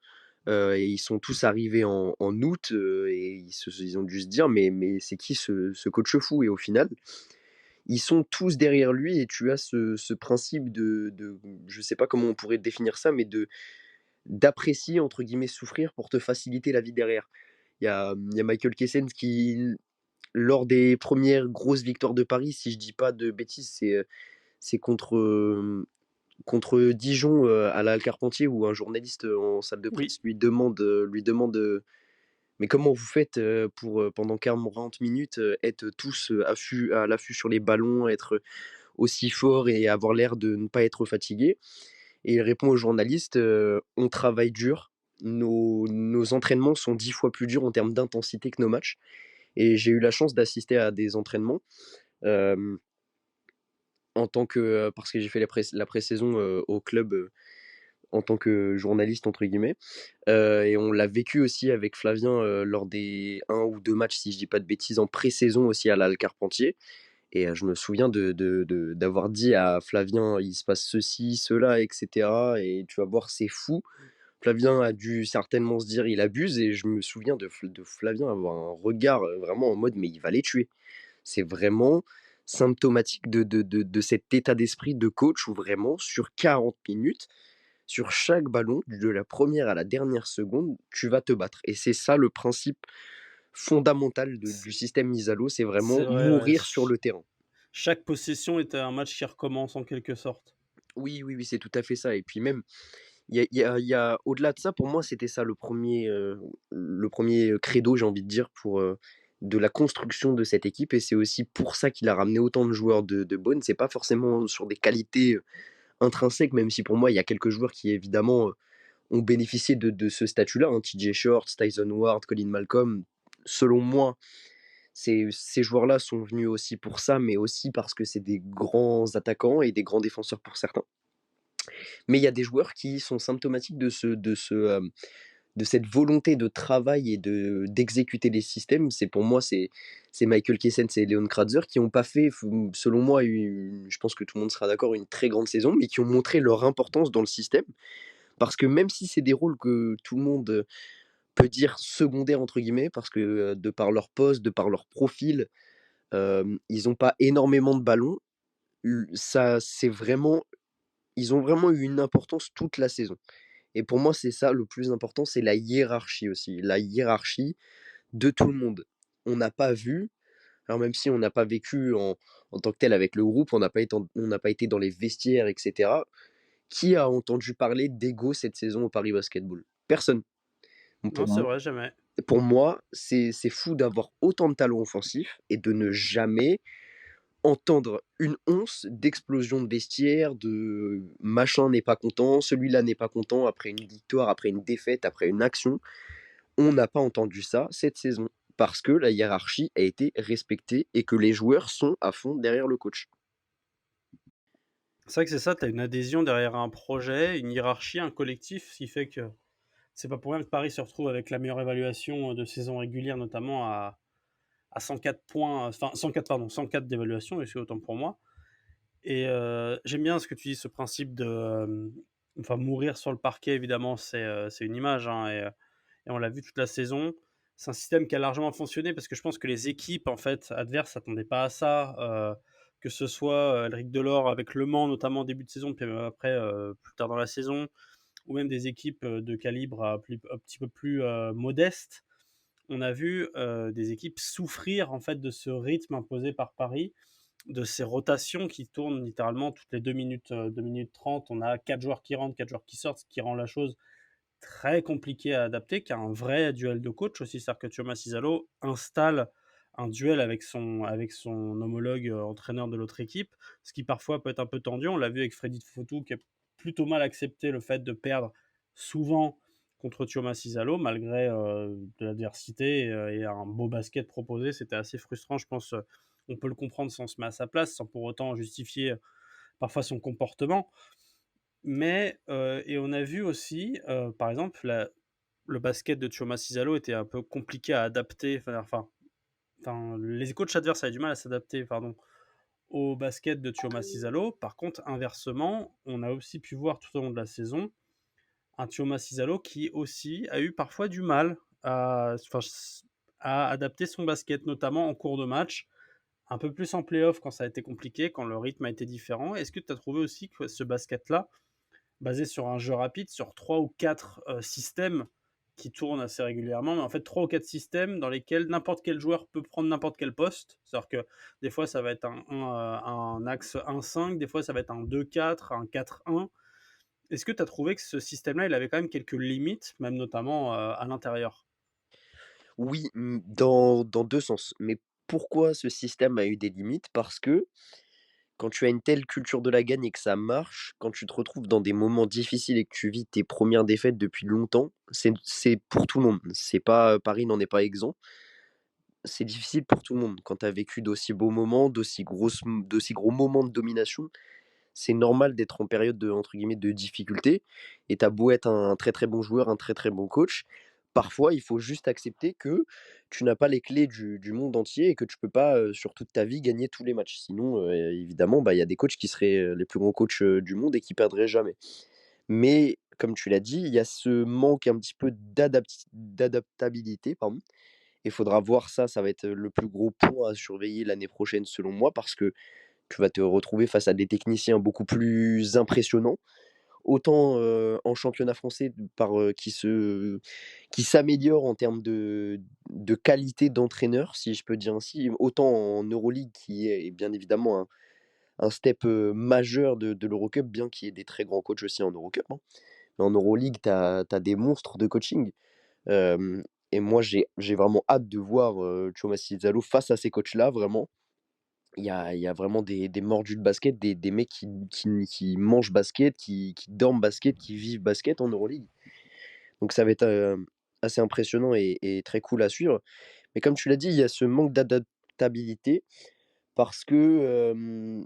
Et ils sont tous arrivés en août, et ils ont dû se dire: «Mais c'est qui ce coach fou?» Et au final, ils sont tous derrière lui et tu as ce principe de je sais pas comment on pourrait définir ça, mais d'apprécier entre guillemets «souffrir» pour te faciliter la vie derrière. Il y a Michael Kessens qui, lors des premières grosses victoires de Paris, si je dis pas de bêtises, c'est contre Dijon, à la Carpentier où un journaliste, en salle de Oui, presse lui demande: «Mais comment vous faites, pour, pendant 40 minutes, être tous, à l'affût sur les ballons, être aussi fort et avoir l'air de ne pas être fatigué?» Et il répond aux journalistes, «On travaille dur, nos entraînements sont 10 fois plus durs en termes d'intensité que nos matchs» et j'ai eu la chance d'assister à des entraînements, hem, en tant que, parce que j'ai fait la pré-saison, au club, en tant que «journaliste» entre guillemets, et on l'a vécu aussi avec Flavien, lors des un ou 2 matchs, si je dis pas de bêtises, en pré-saison aussi à la Halle Carpentier et je me souviens d'avoir dit à Flavien: «Il se passe ceci, cela et cetera et tu vas voir, c'est fou». Flavien a dû certainement se dire: «Il abuse» et je me souviens de Flavien avoir un regard, vraiment en mode: «Mais il va les tuer». C'est vraiment symptomatique de cet état d'esprit de coach où vraiment sur 40 minutes, sur chaque ballon, de la première à la dernière seconde, tu vas te battre et c'est ça le principe fondamental c'est du système Isalo, c'est c'est vraiment vrai, ouais. mourir sur le terrain. Chaque possession était un match qui recommence en quelque sorte. Oui, oui, oui, c'est tout à fait ça et puis même, il y a au-delà de ça, pour moi, c'était ça le premier credo, j'ai envie de dire, de la construction de cette équipe et c'est aussi pour ça qu'il a ramené autant de joueurs de Bonn. C'est pas forcément sur des qualités, intrinsèques, même si pour moi, il y a quelques joueurs qui évidemment, ont bénéficié de ce statut-là, hein, TJ Shorts, Tyson Ward, Colin Malcolm. Selon moi, ces joueurs-là sont venus aussi pour ça, mais aussi parce que c'est des grands attaquants et des grands défenseurs pour certains. Mais il y a des joueurs qui sont symptomatiques de cette volonté de travail et d'exécuter les systèmes. C'est pour moi, c'est Michael Kessens et Leon Kratzer qui n'ont pas fait, selon moi, je pense que tout le monde sera d'accord, une très grande saison, mais qui ont montré leur importance dans le système. Parce que même si c'est des rôles que tout le monde peut dire secondaires, entre guillemets, parce que de par leur poste, de par leur profil, ils n'ont pas énormément de ballons. Ça, c'est vraiment, ils ont vraiment eu une importance toute la saison. Et pour moi, c'est ça le plus important, c'est la hiérarchie aussi. La hiérarchie de tout le monde. On n'a pas vu, alors même si on n'a pas vécu en tant que tel avec le groupe, on n'a pas été dans les vestiaires, etc. Qui a entendu parler d'ego cette saison au Paris Basketball? Personne. Donc Non, c'est vrai, jamais. pour moi, c'est fou d'avoir autant de talent offensif et de ne jamais entendre une once d'explosion de vestiaire, de machin n'est pas content, celui-là n'est pas content après une victoire, après une défaite, après une action. On n'a pas entendu ça cette saison parce que la hiérarchie a été respectée et que les joueurs sont à fond derrière le coach. C'est vrai que c'est ça, tu as une adhésion derrière un projet, une hiérarchie, un collectif, ce qui fait que c'est pas pour rien que Paris se retrouve avec la meilleure évaluation, de saison régulière, notamment à 104 points, enfin 104 pardon, 104 d'évaluation, et c'est autant pour moi. Et j'aime bien ce que tu dis, ce principe de, enfin mourir sur le parquet évidemment c'est une image, hein, et on l'a vu toute la saison. C'est un système qui a largement fonctionné parce que je pense que les équipes en fait adverses s'attendaient pas à ça, que ce soit, Elric Delors avec Le Mans notamment en début de saison, puis même après, plus tard dans la saison, ou même des équipes, de calibre, un petit peu plus, modeste. On a vu, des équipes souffrir en fait de ce rythme imposé par Paris, de ces rotations qui tournent littéralement toutes les 2 minutes, 2 minutes 30. On a 4 joueurs qui rentrent, 4 joueurs qui sortent, ce qui rend la chose très compliqué à adapter, qui a un vrai duel de coach aussi. C'est-à-dire que Thiago Massidalo installe un duel avec son homologue, entraîneur de l'autre équipe, ce qui parfois peut être un peu tendu. On l'a vu avec Freddy Fotou qui a plutôt mal accepté le fait de perdre souvent contre Thiago Massidalo malgré, de l'adversité et un beau basket proposé. C'était assez frustrant, je pense, on peut le comprendre si on se met à sa place, sans pour autant justifier, parfois son comportement. Mais, et on a vu aussi, par exemple, le basket de Choma Chisalo était un peu compliqué à adapter, les coachs adverses avaient du mal à s'adapter, pardon, au basket de Choma Chisalo. Par contre, inversement, on a aussi pu voir tout au long de la saison un Choma Chisalo qui aussi a eu parfois du mal à adapter son basket, notamment en cours de match, un peu plus en playoff quand ça a été compliqué, quand le rythme a été différent. Est-ce que tu as trouvé aussi que ce basket-là, basé sur un jeu rapide, sur 3 ou 4 systèmes qui tournent assez régulièrement, mais en fait 3 ou 4 systèmes dans lesquels n'importe quel joueur peut prendre n'importe quel poste. C'est-à-dire que des fois ça va être un axe 1-5, des fois ça va être un 2-4, un 4-1. Est-ce que tu as trouvé que ce système-là, il avait quand même quelques limites, même notamment à l'intérieur? Oui, dans 2 sens. Mais pourquoi ce système a eu des limites? Parce que quand tu as une telle culture de la gagne et que ça marche, quand tu te retrouves dans des moments difficiles et que tu vis tes premières défaites depuis longtemps, c'est pour tout le monde. C'est pas, Paris n'en est pas exempt. C'est difficile pour tout le monde. Quand tu as vécu d'aussi beaux moments, d'aussi gros moments de domination, c'est normal d'être en période de, entre guillemets, «de difficulté» et tu as beau être un très, très bon joueur, un très, très bon coach, parfois il faut juste accepter que tu n'as pas les clés du monde entier et que tu peux pas, sur toute ta vie gagner tous les matchs. Sinon, évidemment, bah, il y a des coachs qui seraient, les plus grands coachs, du monde et qui perdraient jamais. Mais comme tu l'as dit, il y a ce manque un petit peu d'adaptabilité, pardon. Il faudra voir ça, ça va être le plus gros point à surveiller l'année prochaine selon moi parce que tu vas te retrouver face à des techniciens beaucoup plus impressionnants, autant, en championnat français qui s'améliore en termes de qualité d'entraîneur, si je peux dire ainsi, autant en Euroleague qui est bien évidemment un step, majeur de l'Eurocup, bien qu'il y ait des très grands coachs aussi en Eurocup, hein. Mais en Euroleague, tu as des monstres de coaching, hem et moi j'ai vraiment hâte de voir, Thiago Zalo face à ces coachs-là, vraiment. Il y a vraiment des mordus de basket, des mecs qui mangent basket, qui dorment basket, qui vivent basket en Euroleague. Donc ça va être, assez impressionnant et très cool à suivre. Mais comme tu l'as dit, il y a ce manque d'adaptabilité parce que,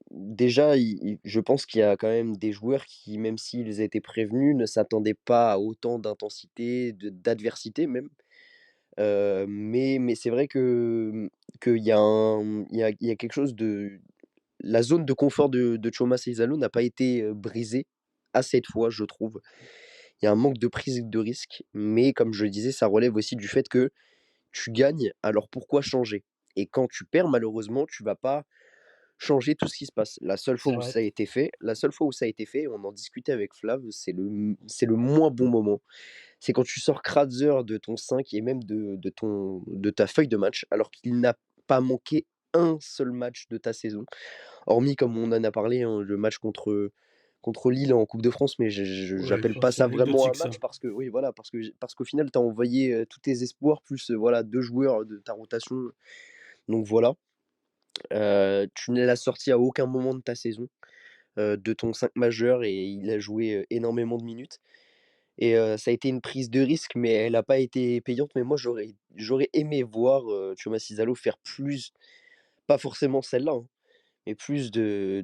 déjà, je pense qu'il y a quand même des joueurs qui, même s'ils étaient prévenus, ne s'attendaient pas à autant d'intensité, d'adversité même. Mais c'est vrai qu'il y a il y a quelque chose de la zone de confort de Choma Ceizalo n'a pas été, brisée à cette fois, je trouve. Il y a un manque de prise de risque, mais comme je le disais, ça relève aussi du fait que tu gagnes, alors pourquoi changer? Et quand tu perds, malheureusement, tu vas pas changer tout ce qui se passe. C'est vrai. La seule fois où ça a été fait, on en discutait avec Flav, c'est le moins bon moment. C'est quand tu sors Kratzer de ton 5 et même de ta feuille de match, alors qu'il n'a pas manqué un seul match de ta saison. Hormis, comme on en a parlé, hein, le match contre Lille en coupe de France, mais Oui, j'appelle pas c'est ça vraiment un anecdotique ça. match parce que oui, voilà, parce qu'au final, tu as envoyé, tous tes espoirs plus, voilà, 2 joueurs de ta rotation, donc voilà. Tu ne l'as sorti à aucun moment de ta saison, de ton 5 majeur et il a joué, énormément de minutes et ça a été une prise de risque, mais elle a pas été payante. Mais moi, j'aurais aimé voir, Thiago Cizalo faire plus, pas forcément celle-là, hein, mais plus de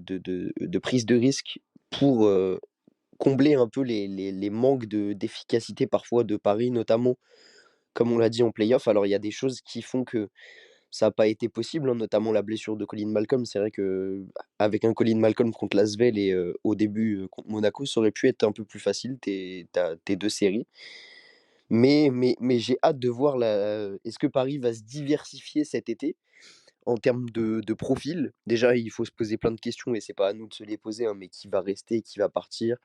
prise de risque pour, combler un peu les manques d'efficacité parfois de Paris, notamment, comme on l'a dit en play-off. Alors il y a des choses qui font que ça a pas été possible, hein, notamment la blessure de Colin Malcolm. C'est vrai qu'avec un Colin Malcolm contre l'Asvel et au début, contre Monaco, ça aurait pu être un peu plus facile tes 2 séries. Mais j'ai hâte de voir est-ce que Paris va se diversifier cet été en termes de profil? Déjà, il faut se poser plein de questions et c'est pas à nous de se les poser, hein, mais qui va rester? Qui va partir?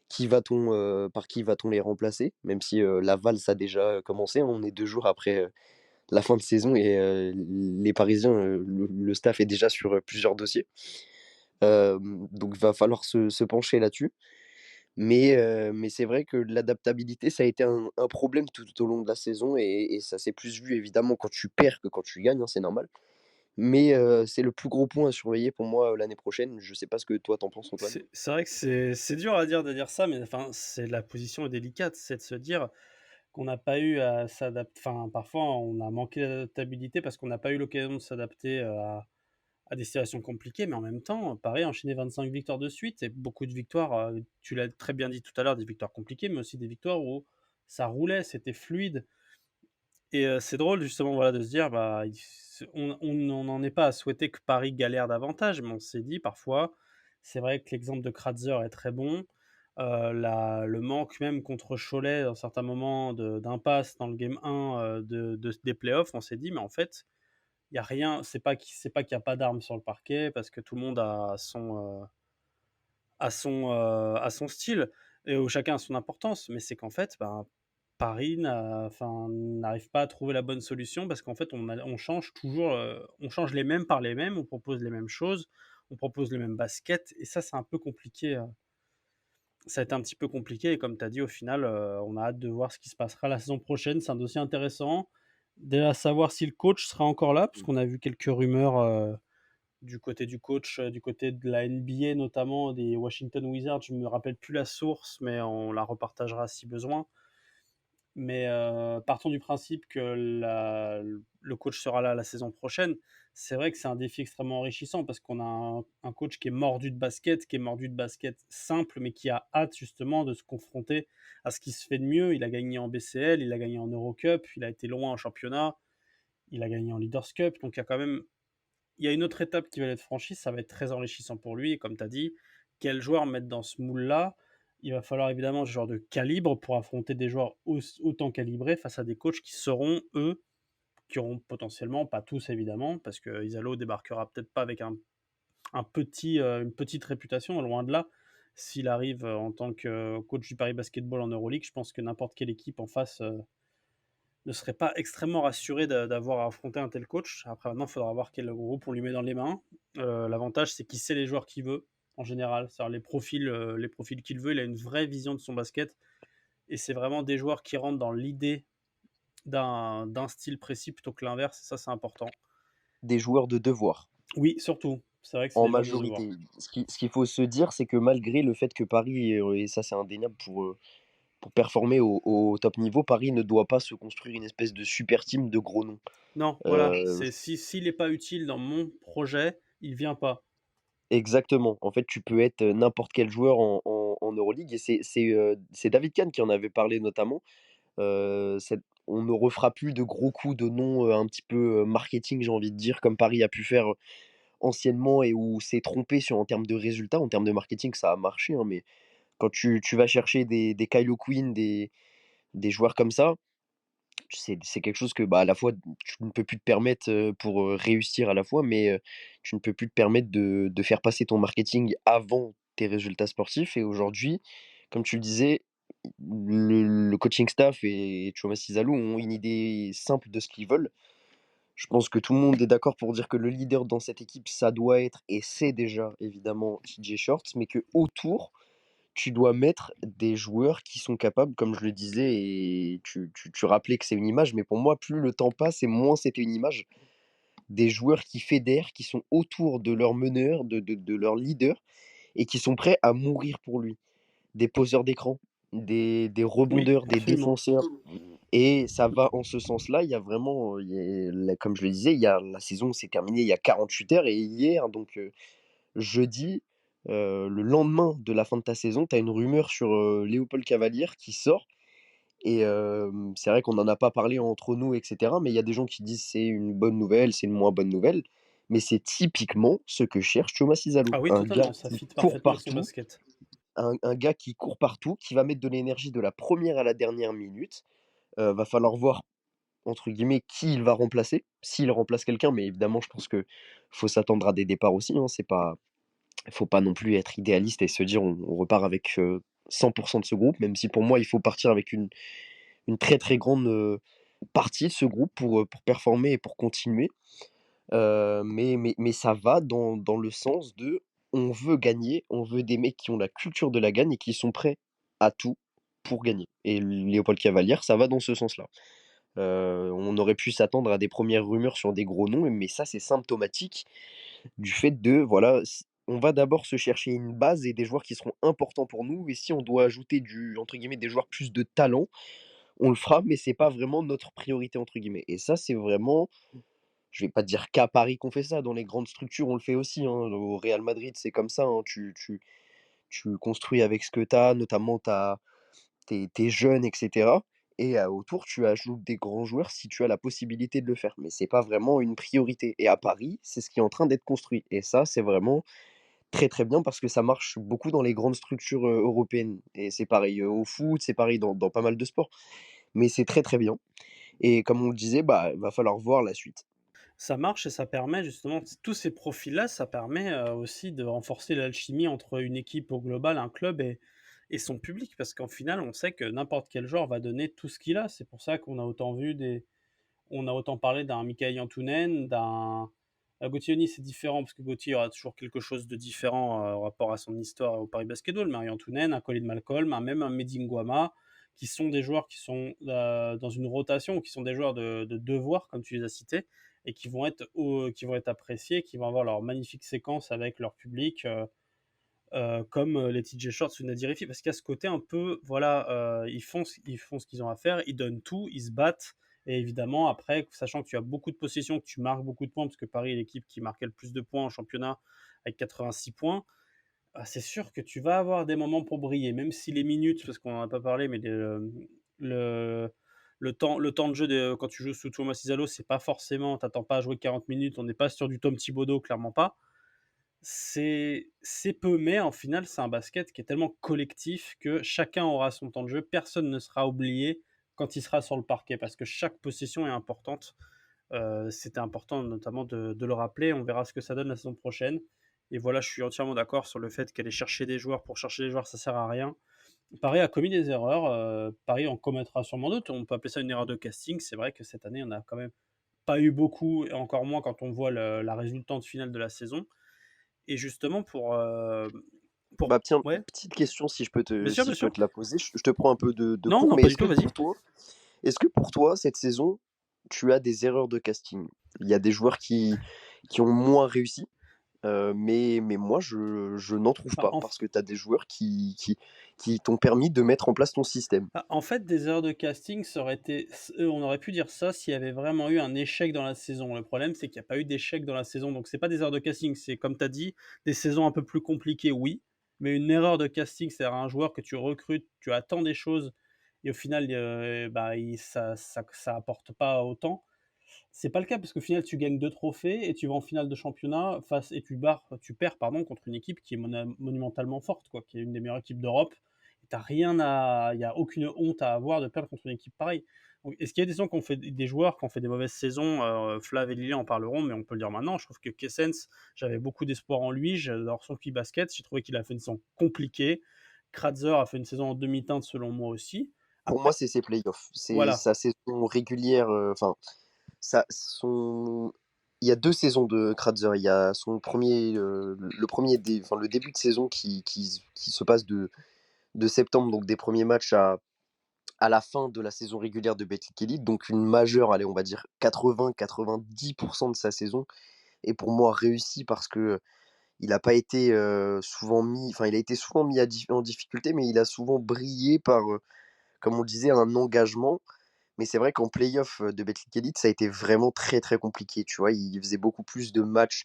Par qui va-t-on les remplacer? Même si, la valse a déjà commencé, hein, on est 2 jours après, la fin de saison et les Parisiens, le staff est déjà sur, plusieurs dossiers. Donc va falloir se pencher là-dessus. Mais c'est vrai que l'adaptabilité, ça a été un problème tout au long de la saison et ça s'est plus vu évidemment quand tu perds que quand tu gagnes, hein, c'est normal. Mais c'est le plus gros point à surveiller pour moi, l'année prochaine. Je sais pas ce que toi t'en penses, Antoine? C'est vrai que c'est dur à dire de dire ça, mais enfin, c'est la position est délicate. C'est de se dire qu'on n'a pas eu à s'adapter. Enfin, parfois, on a manqué d'adaptabilité parce qu'on n'a pas eu l'occasion de s'adapter, à des situations compliquées, mais en même temps, Paris a enchaîné 25 victoires de suite et beaucoup de victoires, tu l'as très bien dit tout à l'heure, des victoires compliquées, mais aussi des victoires où ça roulait, c'était fluide. Et c'est drôle justement, voilà, de se dire, bah, on n'en est pas à souhaiter que Paris galère davantage, mais on s'est dit parfois, c'est vrai que l'exemple de Kratzer est très bon. La Le manque même contre Cholet dans certains moments d'impasse dans le game 1, des playoffs, on s'est dit: «Mais en fait, il y a rien, c'est pas qu'il y a pas d'armes sur le parquet parce que tout le monde a son style et où chacun a son importance, mais c'est qu'en fait, ben, Paris n'arrive pas à trouver la bonne solution parce qu'en fait, on change toujours, on change les mêmes par les mêmes, on propose les mêmes choses, on propose le même basket et ça, c'est un peu compliqué, ça a été un petit peu compliqué et comme tu as dit, au final, on a hâte de voir ce qui se passera la saison prochaine. C'est un dossier intéressant. Déjà savoir si le coach sera encore là, parce qu'on a vu quelques rumeurs, du côté du coach, du côté de la NBA notamment, des Washington Wizards. Je me rappelle plus la source, mais on la repartagera si besoin. Mais partons du principe que le coach sera là la saison prochaine. C'est vrai que c'est un défi extrêmement enrichissant parce qu'on a un coach qui est mordu de basket, qui est mordu de basket simple, mais qui a hâte justement de se confronter à ce qui se fait de mieux. Il a gagné en BCL, il a gagné en Eurocup, il a été loin en championnat, il a gagné en Leaders Cup. Donc il y a une autre étape qui va être franchie, ça va être très enrichissant pour lui. Et comme tu as dit, quel joueur mettre dans ce moule-là? Il va falloir évidemment ce genre de calibre pour affronter des joueurs autant calibrés face à des coachs qui seront, eux, qui auront potentiellement, pas tous évidemment, parce que Isalo débarquera peut-être pas avec une petite réputation, loin de là. S'il arrive en tant que coach du Paris Basketball en Euroleague, je pense que n'importe quelle équipe en face ne serait pas extrêmement rassuré d'avoir à affronter un tel coach. Après, maintenant, il faudra voir quel groupe on lui met dans les mains. L'avantage, c'est qu'il sait les joueurs qu'il veut, en général. C'est-à-dire les profils qu'il veut. Il a une vraie vision de son basket. Et c'est vraiment des joueurs qui rentrent dans l'idée d'un style précis plutôt que l'inverse. Et ça, c'est important. Des joueurs de devoir, Oui, surtout. C'est vrai que c'est en des joueurs de devoir. majorité. Ce qu'il faut se dire, c'est que malgré le fait que Paris, et ça c'est indéniable pour performer au top niveau, Paris ne doit pas se construire une espèce de super team de gros noms. Non, voilà. Heu, C'est s'il n'est pas utile dans mon projet, il vient pas. Exactement. En fait, tu peux être n'importe quel joueur en Euroleague et c'est David Kahn qui en avait parlé notamment. Cette On ne refera plus de gros coups de noms, un petit peu, marketing, j'ai envie de dire, comme Paris a pu faire anciennement et où s'est trompé en termes de résultats. En termes de marketing, ça a marché, hein, mais quand tu vas chercher des Kylo Quinn, des joueurs comme ça, c'est quelque chose que, bah, à la fois, tu ne peux plus te permettre, pour, réussir à la fois, mais tu ne peux plus te permettre de faire passer ton marketing avant tes résultats sportifs et aujourd'hui, comme tu le disais, le coaching staff et Thomas Cizalou ont une idée simple de ce qu'ils veulent. Je pense que tout le monde est d'accord pour dire que le leader dans cette équipe, ça doit être et c'est déjà évidemment TJ Shorts, mais que autour tu dois mettre des joueurs qui sont capables, comme je le disais et tu rappelais que c'est une image, mais pour moi, plus le temps passe et moins c'était une image. Des joueurs qui fédèrent, qui sont autour de leur meneur, de leur leader et qui sont prêts à mourir pour lui. Des poseurs d'écran, des Oui, rebondeurs, des absolument. défenseurs et ça va en ce sens-là. Il y a vraiment, comme je le disais, la saison s'est terminée il y a 48 heures et hier, donc jeudi, le lendemain de la fin de ta saison, tu as une rumeur sur, Léopold Cavalier qui sort et c'est vrai qu'on n'en a pas parlé entre nous et cetera, mais il y a des gens qui disent: «C'est une bonne nouvelle, c'est une moins bonne nouvelle», mais c'est typiquement ce que cherche Thomas Isalou. Ah oui, Un gars totalement. Ça qui fit court parfaitement avec son partout, basket. un gars qui court partout, qui va mettre de l'énergie de la première à la dernière minute. Va falloir voir, entre guillemets, «qui il va remplacer», s'il remplace quelqu'un, mais évidemment, je pense que faut s'attendre à des départs aussi, hein. C'est pas Faut pas non plus être idéaliste et se dire: «On repart avec, 100 de ce groupe», même si pour moi, il faut partir avec une très, très grande, partie de ce groupe pour performer et pour continuer. Mais ça va dans le sens de: on veut gagner, on veut des mecs qui ont la culture de la gagne et qui sont prêts à tout pour gagner et Léopold Cavaliere, ça va dans ce sens-là. On aurait pu s'attendre à des premières rumeurs sur des gros noms, mais ça, c'est symptomatique du fait de, voilà, on va d'abord se chercher une base et des joueurs qui seront importants pour nous et si on doit ajouter entre guillemets, «des joueurs plus de talent», on le fera, mais c'est pas vraiment «notre priorité» entre guillemets et ça, c'est vraiment, je vais pas dire qu'à Paris qu'on fait ça, dans les grandes structures, on le fait aussi, hein. Au Real Madrid, c'est comme ça, hein. Tu construis avec ce que tu as, notamment tu es jeune et cetera et autour, tu ajoutes des grands joueurs si tu as la possibilité de le faire. Mais c'est pas vraiment une priorité et à Paris, c'est ce qui est en train d'être construit et ça, c'est vraiment très, très bien parce que ça marche beaucoup dans les grandes structures, européennes et c'est pareil, au foot, c'est pareil dans pas mal de sports. Mais c'est très, très bien et comme on le disait, bah, va falloir voir la suite. Ça marche et ça permet justement tous ces profils-là, ça permet, aussi de renforcer l'alchimie entre une équipe au global, un club et son public. Parce qu'en final, on sait que n'importe quel joueur va donner tout ce qu'il a. C'est pour ça qu'on a autant vu on a autant parlé d'un Mikael Jantunen, d'un Gauthier Denis, c'est différent parce que Gauthier aura toujours quelque chose de différent, au rapport à son histoire au Paris Basketball, mais un Jantunen, un Colin Malcolm, même un Mehdi Nguama, qui sont des joueurs qui sont, dans une rotation, qui sont des joueurs de devoir, comme tu les as cités, et qui vont être appréciés, qui vont avoir leur magnifique séquence avec leur public, comme les TJ Shorts ou Nadir Effi, parce qu'il y a ce côté un peu, voilà, ils font ce qu'ils ont à faire, ils donnent tout, ils se battent, et évidemment, après, sachant que tu as beaucoup de possessions, que tu marques beaucoup de points, parce que Paris est l'équipe qui marquait le plus de points en championnat avec 86 points, c'est sûr que tu vas avoir des moments pour briller, même si les minutes, parce qu'on n'en a pas parlé, mais le, le temps de jeu quand tu joues sous Thomas Isalo, c'est pas forcément, t'attends pas à jouer 40 minutes, on n'est pas sur du Tom Thibodeau, clairement pas. C'est peu, mais en final, c'est un basket qui est tellement collectif que chacun aura son temps de jeu. Personne ne sera oublié quand il sera sur le parquet parce que chaque possession est importante. C'était important notamment de le rappeler. On verra ce que ça donne la saison prochaine. Et voilà, je suis entièrement d'accord sur le fait qu'aller chercher des joueurs pour chercher des joueurs, ça sert à rien. Paris a commis des erreurs. Paris en commettra sûrement d'autres. On peut appeler ça une erreur de casting. C'est vrai que cette année, on a quand même pas eu beaucoup, et encore moins quand on voit la résultante finale de la saison. Et justement pour Bah, tiens, ouais, petite question bien si je peux sûr. te la poser, je te prends un peu de Non, cours, non, mais pas du tout, vas-y. est-ce que pour toi, cette saison, tu as des erreurs de casting? Il y a des joueurs qui ont moins réussi, mais moi je n'en trouve Bah, pas parce que tu as des joueurs qui t'ont permis de mettre en place ton système. en fait, des erreurs de casting, ça aurait été on aurait pu dire ça s'il y avait vraiment eu un échec dans la saison. Le problème, c'est qu'il y a pas eu d'échec dans la saison, donc c'est pas des erreurs de casting, c'est comme tu as dit, des saisons un peu plus compliquées, oui, mais une erreur de casting, c'est-à-dire un joueur que tu recrutes, tu attends des choses et au final, bah, il ça apporte pas autant. C'est pas le cas parce qu'au final, tu gagnes 2 trophées et tu vas en finale de championnat face et tu perds pardon, contre une équipe qui est monumentalement forte, quoi, qui est une des meilleures équipes d'Europe. Il n'y a aucune honte à avoir de perdre contre une équipe pareille. Donc, est-ce qu'il y a des gens qui ont fait des joueurs qui ont fait des mauvaises saisons? Flav et Lilian en parleront, mais on peut le dire maintenant. Je trouve que Kessens, j'avais beaucoup d'espoir en lui. J'adore son petit basket. J'ai trouvé qu'il a fait une saison compliquée. Kratzer a fait une saison en demi-teinte selon moi aussi. Pour moi, Après, c'est ses playoffs, c'est voilà. sa saison régulière, enfin ça son il y a 2 saisons de Kratzer. Il y a son premier le 1er enfin le début de saison qui se passe de septembre, donc des premiers matchs à la fin de la saison régulière de Betclic Elite, donc une majeure, allez, on va dire 80-90 de sa saison est pour moi réussie parce que il a pas été, souvent mis enfin, il a été souvent mis en difficulté, mais il a souvent brillé par, comme on le disait, un engagement. Mais c'est vrai qu'en play-off, de Betclic Elite, ça a été vraiment très, très compliqué, tu vois? Il faisait beaucoup plus de matchs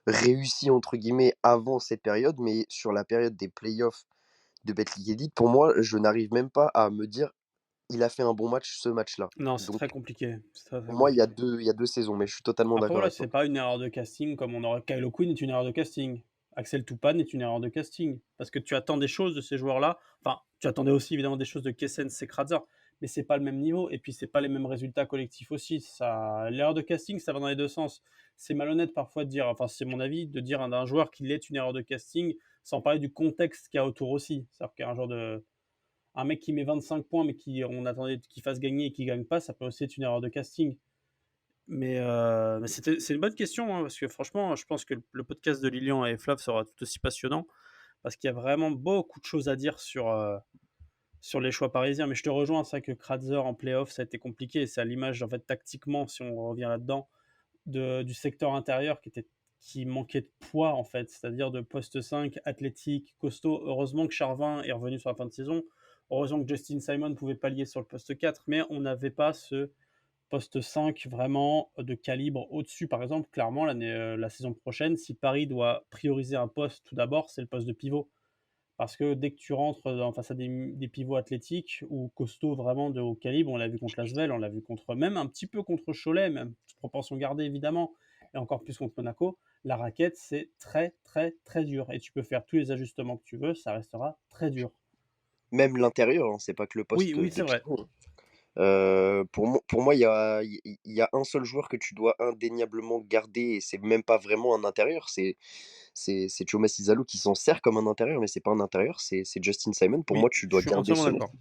«réussis» entre guillemets avant cette période, mais sur la période des play-offs de Betclic Elite, pour moi, je n'arrive même pas à me dire: «Il a fait un bon match ce match-là». Non, c'est Donc très compliqué. C'est très, très pour moi, compliqué. il y a 2 saisons, mais je suis totalement Après d'accord voilà, avec toi. c'est pas une erreur de casting comme on aurait Kylo Quinn est une erreur de casting. Axel Toupane est une erreur de casting. Parce que tu attends des choses de ces joueurs-là. Enfin, tu attendais aussi évidemment des choses de Kessens et Kratzer, mais c'est pas le même niveau. Et puis c'est pas les mêmes résultats collectifs aussi. Ça, l'erreur de casting, ça va dans les deux sens. C'est malhonnête parfois de dire, enfin c'est mon avis, de dire d'un joueur qu'il est une erreur de casting sans parler du contexte qu'il y a autour aussi. C'est-à-dire qu'un genre de un mec qui met 25 points mais qui on attendait qu'il fasse gagner et qui gagne pas, ça peut aussi être une erreur de casting. Mais c'est une bonne question, hein, parce que franchement, je pense que le podcast de Lilian et Flav sera tout aussi passionnant, parce qu'il y a vraiment beaucoup de choses à dire sur les choix parisiens. Mais je te rejoins, c'est vrai que Kratzer en playoff, ça a été compliqué. Et c'est à l'image, en fait, tactiquement, si on revient là-dedans, du secteur intérieur qui manquait de poids, en fait, c'est-à-dire de poste 5, athlétique, costaud. Heureusement que Charvin est revenu sur la fin de saison. Heureusement que Justin Simon pouvait pallier sur le poste 4, mais on n'avait pas ce poste 5 vraiment de calibre au-dessus. Par exemple, clairement, la saison prochaine, si Paris doit prioriser un poste tout d'abord, c'est le poste de pivot. Parce que dès que tu rentres face à des pivots athlétiques ou costauds vraiment de haut calibre, on l'a vu contre Lasvel, on l'a vu même un petit peu contre Cholet, même petite proportion gardée évidemment, et encore plus contre Monaco, la raquette c'est très très très dur. Et tu peux faire tous les ajustements que tu veux, ça restera très dur. Même l'intérieur, hein, c'est pas que le Oui, poste oui, de c'est vrai. pivot, hein. Pour moi, il y a un seul joueur que tu dois indéniablement garder et c'est même pas vraiment un intérieur, c'est Joe Massidalou qui s'en sert comme un intérieur, mais c'est pas un intérieur, c'est Justin Simon. Pour Oui, moi, tu je dois suis garder entièrement ce mec. d'accord.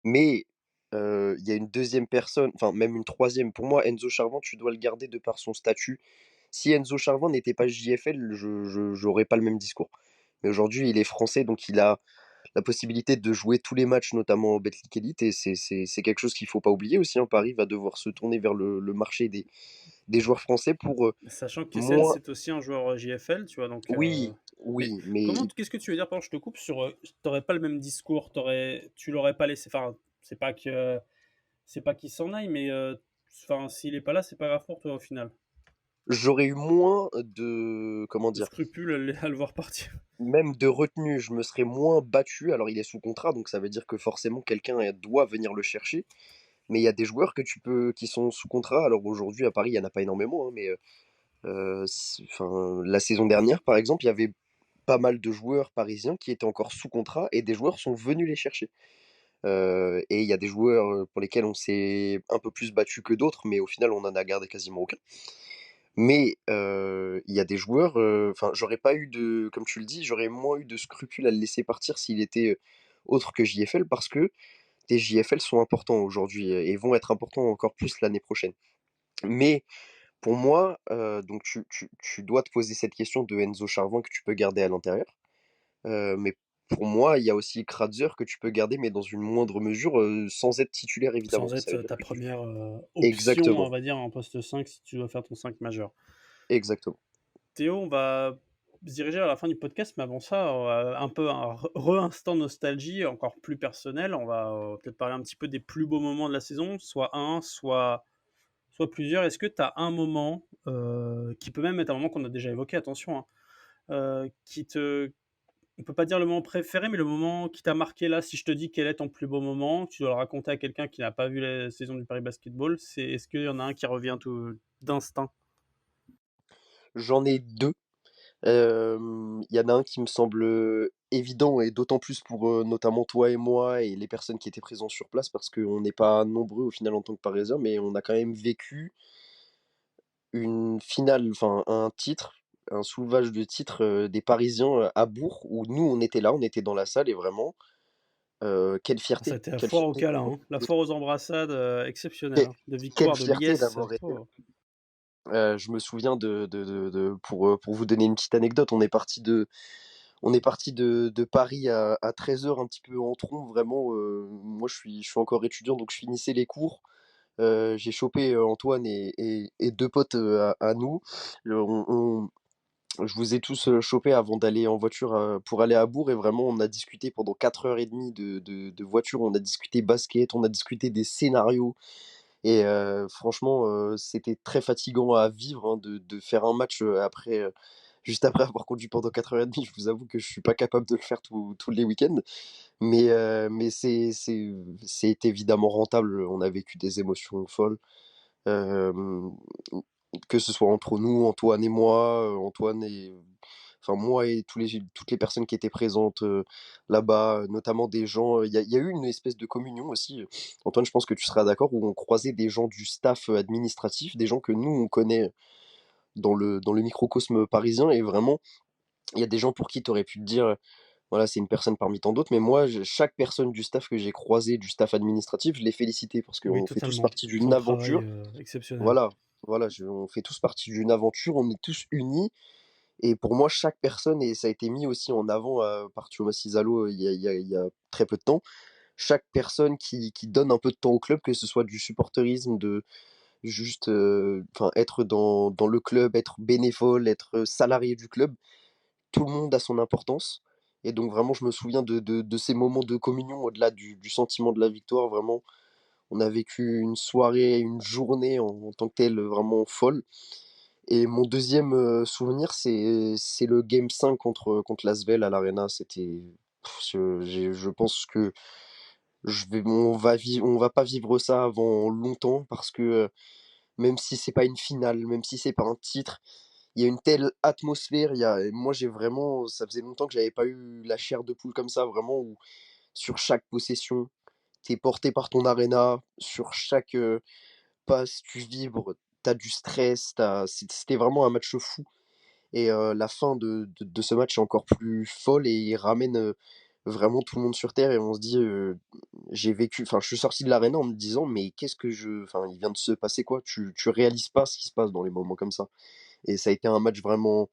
Mais il y a une deuxième personne, enfin même une troisième. Pour moi, Enzo Charvin, tu dois le garder de par son statut. Si Enzo Charvin n'était pas JFL, je j'aurais pas le même discours. Mais aujourd'hui, il est français, donc il a la possibilité de jouer tous les matchs, notamment en Betclic Elite, et c'est quelque chose qu'il faut pas oublier aussi, hein. Paris va devoir se tourner vers le marché des joueurs français pour Sachant que Kessel, moins. c'est aussi un joueur JFL, tu vois, donc. Oui, Mais oui, mais qu'est-ce que tu veux dire, pardon, je te coupe sur. T'aurais pas le même discours, tu l'aurais pas laissé. Enfin, c'est pas qu'il s'en aille, mais enfin, s'il est pas là, c'est pas grave pour toi au final. j'aurais eu moins de, comment De dire, scrupules à le voir partir. même de retenue, je me serais moins battu. Alors il est sous contrat, donc ça veut dire que forcément quelqu'un doit venir le chercher. Mais il y a des joueurs qui sont sous contrat. Alors aujourd'hui à Paris, il y en a pas énormément, hein, mais enfin, la saison dernière, par exemple, il y avait pas mal de joueurs parisiens qui étaient encore sous contrat et des joueurs sont venus les chercher. Et il y a des joueurs pour lesquels on s'est un peu plus battu que d'autres, mais au final, on en a gardé quasiment aucun. Mais il y a des joueurs, enfin, j'aurais pas eu de, comme tu le dis, j'aurais moins eu de scrupules à le laisser partir s'il était autre que JFL parce que les JFL sont importants aujourd'hui et vont être importants encore plus l'année prochaine. Mais pour moi, donc tu dois te poser cette question de Enzo Charvin que tu peux garder à l'intérieur. Mais pour moi, il y a aussi Kratzer que tu peux garder, mais dans une moindre mesure, sans être titulaire évidemment. Sans Ça être veut dire ta que tu première option, on exactement, va dire, en poste 5 si tu dois faire ton 5 majeur. exactement. Théo, on va se diriger à la fin du podcast, mais avant ça, un peu un re-instant nostalgie, encore plus personnel. On va peut-être parler un petit peu des plus beaux moments de la saison, soit un, soit plusieurs. Est-ce que tu as un moment, qui peut même être un moment qu'on a déjà évoqué, attention, hein, qui te. On peut pas dire le moment préféré, mais le moment qui t'a marqué là, si je te dis quel est ton plus beau moment, tu dois le raconter à quelqu'un qui n'a pas vu la saison du Paris Basketball. Est-ce qu'il y en a un qui revient tout d'instinct? J'en ai 2. Il y en a un qui me semble, évident et d'autant plus pour, notamment toi et moi et les personnes qui étaient présents sur place parce qu'on n'est pas nombreux au final en tant que Parisiens, mais on a quand même vécu une finale, enfin un titre, un soulevage de titre, des Parisiens, à Bourg où nous on était là, on était dans la salle et vraiment, C'était la quelle foire au fierté câlin, d'avoir hein. La été foire aux embrassades, exceptionnelle, quelle hein. De quelle victoire de fierté liesse. d'avoir été là. Oh. Je me souviens pour vous donner une petite anecdote, on est parti de Paris à 13 heures un petit peu en trombe vraiment, moi je suis encore étudiant donc je finissais les cours. J'ai chopé, Antoine et 2 potes, à nous. Je vous ai tous, chopés avant d'aller en voiture, pour aller à Bourg et vraiment on a discuté pendant 4 heures et demie de voiture. On a discuté basket, on a discuté des scénarios et franchement, c'était très fatigant à vivre, hein, de faire un match, juste après avoir conduit pendant 4 heures et demie. Je vous avoue que je suis pas capable de le faire tous les week-ends, mais c'est évidemment rentable. On a vécu des émotions folles, hem, que ce soit entre nous, Antoine et moi, Antoine et enfin moi et toutes les personnes qui étaient présentes, là-bas, notamment des gens, il y a eu une espèce de communion aussi, Antoine, je pense que tu seras d'accord, où on croisait des gens du staff, administratif, des gens que nous on connaît dans le microcosme parisien et vraiment, il y a des gens pour qui tu aurais pu te dire, voilà, c'est une personne parmi tant d'autres, mais moi, chaque personne du staff que j'ai croisé, du staff administratif, je l'ai félicité parce Oui, qu'on fait tous totalement. partie Ils font d'une un travail, aventure. exceptionnel. Voilà, voilà, on fait tous partie d'une aventure, on est tous unis et pour moi, chaque personne et ça a été mis aussi en avant, par Thomas Cizalo, il y a très peu de temps. chaque personne qui donne un peu de temps au club, que ce soit du supporterisme, de juste, enfin être dans le club, être bénévole, être salarié du club, tout le monde a son importance et donc vraiment je me souviens de ces moments de communion au-delà du sentiment de la victoire, vraiment. On a vécu une soirée, une journée en tant que telle, vraiment folle et mon deuxième souvenir, c'est le game 5 contre l'Asvel à l'Arena. C'était je pense que on va pas vivre ça avant longtemps parce que, même si c'est pas une finale, même si c'est pas un titre, il y a une telle atmosphère, il y a moi j'ai vraiment ça faisait longtemps que j'avais pas eu la chair de poule comme ça, vraiment où sur chaque possession, tu es porté par ton arena, sur chaque, passe, tu vibres, tu as du stress, c'était vraiment un match fou et la fin de ce match est encore plus folle et il ramène, vraiment tout le monde sur terre et on se dit, j'ai vécu enfin je suis sorti de l'arena en me disant: «Mais qu'est-ce que je enfin il vient de se passer quoi?» Tu réalises pas ce qui se passe dans les moments comme ça et ça a été un match vraiment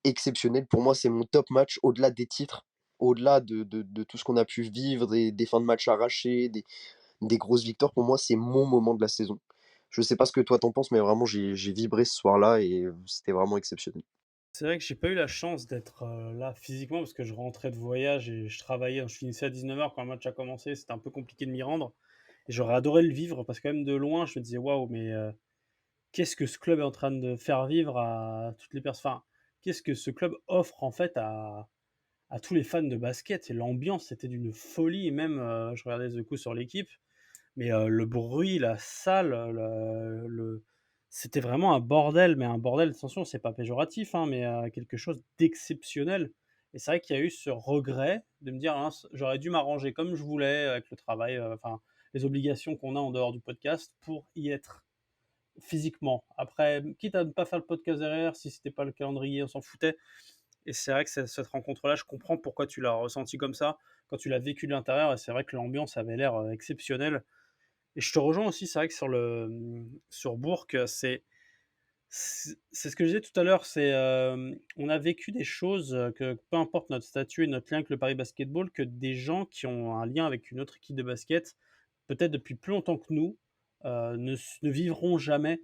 exceptionnel. Pour moi, c'est mon top match au-delà des titres, au-delà de tout ce qu'on a pu vivre, des fins de match arrachées, des grosses victoires. Pour moi, c'est mon moment de la saison. Je sais pas ce que toi t'en penses, mais vraiment j'ai vibré ce soir-là et c'était vraiment exceptionnel. C'est vrai que j'ai pas eu la chance d'être, là physiquement parce que je rentrais de voyage et je travaillais, je finissais à 19h quand le match a commencé, c'était un peu compliqué de m'y rendre et j'aurais adoré le vivre parce que quand même de loin, je me disais: «Waouh, mais qu'est-ce que ce club est en train de faire vivre à toutes les personnes, enfin, qu'est-ce que ce club offre en fait à tous les fans de basket?» Et l'ambiance, c'était d'une folie et même, je regardais The Coup sur l'équipe, mais le bruit, la salle, le c'était vraiment un bordel, mais un bordel, attention, c'est pas péjoratif, hein, mais quelque chose d'exceptionnel et c'est vrai qu'il y a eu ce regret de me dire: «Mince, j'aurais dû m'arranger comme je voulais avec le travail, enfin, les obligations qu'on a en dehors du podcast pour y être physiquement». Après, quitte à ne pas faire le podcast derrière, si c'était pas le calendrier, on s'en foutait et c'est vrai que cette rencontre-là, je comprends pourquoi tu l'as ressenti comme ça, quand tu l'as vécu de l'intérieur et c'est vrai que l'ambiance avait l'air, exceptionnelle et je te rejoins aussi, c'est vrai que sur sur Bourg, c'est ce que je disais tout à l'heure, c'est, on a vécu des choses, que peu importe notre statut et notre lien avec le Paris Basketball, que des gens qui ont un lien avec une autre équipe de basket, peut-être depuis plus longtemps que nous, ne vivront jamais.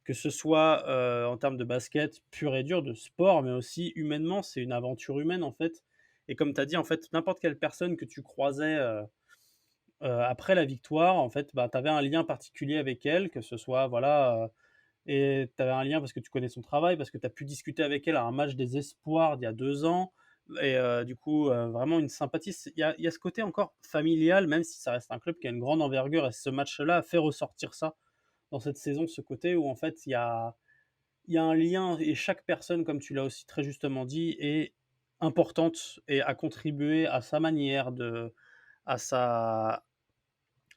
Que ce soit, en termes de basket pur et dur, de sport, mais aussi humainement, c'est une aventure humaine, en fait et comme tu as dit, en fait, n'importe quelle personne que tu croisais, après la victoire, en fait, bah, tu avais un lien particulier avec elle, que ce soit, voilà, et tu avais un lien parce que tu connais son travail, parce que tu as pu discuter avec elle à un match des espoirs d'il y a 2 ans et du coup, vraiment une sympathie. Il y a ce côté encore familial, même si ça reste un club qui a une grande envergure et ce match-là a fait ressortir ça dans cette saison, ce côté où en fait il y a un lien et chaque personne, comme tu l'as aussi très justement dit, est importante et a contribué à sa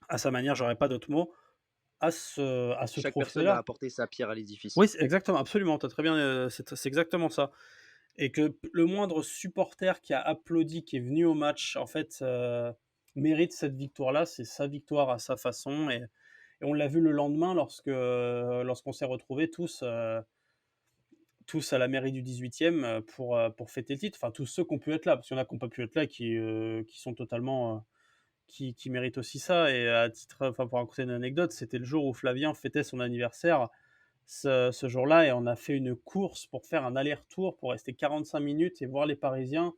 à sa manière, j'aurais pas d'autres mots, à ce Chaque personne a trophée-là. apporté sa pierre à l'édifice. Oui, c'est exactement, absolument, tu as très bien, c'est exactement ça et que le moindre supporter qui a applaudi, qui est venu au match, en fait, mérite cette victoire-là. C'est sa victoire à sa façon et on l'a vu le lendemain lorsqu'on s'est retrouvés tous à la mairie du 18e, pour fêter le titre. Enfin, tous ceux qui ont pu être là, parce qu'il y en a qui ont pas pu être là, qui sont totalement, qui méritent aussi ça et à titre enfin, pour raconter une anecdote, c'était le jour où Flavien fêtait son anniversaire ce jour-là et on a fait une course pour faire un aller-retour, pour rester 45 minutes et voir les Parisiens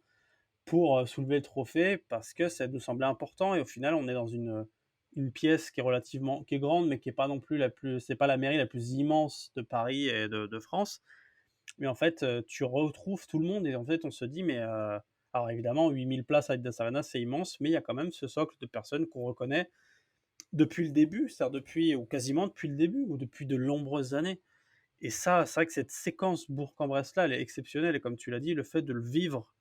pour, soulever le trophée parce que ça nous semblait important et au final, on est dans une pièce qui est grande, mais qui est pas non plus c'est pas la mairie la plus immense de Paris et de France. Mais en fait, tu retrouves tout le monde et en fait, on se dit: «Mais» alors évidemment 8 000 places à Adidas Arena, c'est immense, mais il y a quand même ce socle de personnes qu'on reconnaît depuis le début, c'est-à-dire depuis ou quasiment depuis le début ou depuis de nombreuses années. Et ça, c'est vrai que cette séquence Bourg-en-Bresse là, elle est exceptionnelle et comme tu l'as dit, le fait de le vivre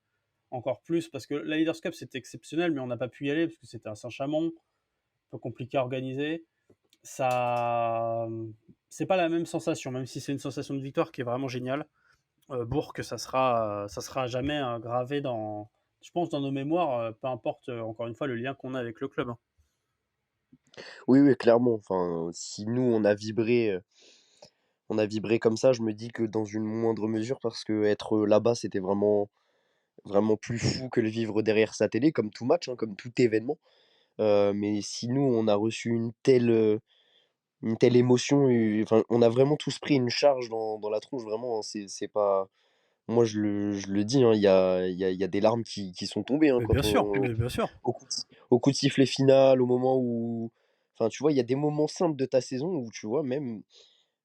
encore plus parce que la Leaders Cup, c'était exceptionnel, mais on n'a pas pu y aller parce que c'était à Saint-Chamond, un peu compliqué à organiser. Ça, c'est pas la même sensation, même si c'est une sensation de victoire qui est vraiment géniale. Bourg, ça sera à jamais, gravé dans je pense dans nos mémoires, peu importe, encore une fois, le lien qu'on a avec le club, hein. Oui, oui, clairement, enfin, si nous on a vibré comme ça, je me dis que dans une moindre mesure parce qu'être, là-bas, c'était vraiment plus fou que le vivre derrière sa télé, comme tout match, hein, comme tout événement. Mais si nous, on a reçu une telle émotion et enfin, on a vraiment tous pris une charge dans la tronche vraiment, hein. C'est pas moi je le dis, hein, il y a des larmes qui sont tombées, hein, quand on Mais bien sûr. au coup de sifflet final, au moment où enfin, tu vois, il y a des moments simples de ta saison où tu vois même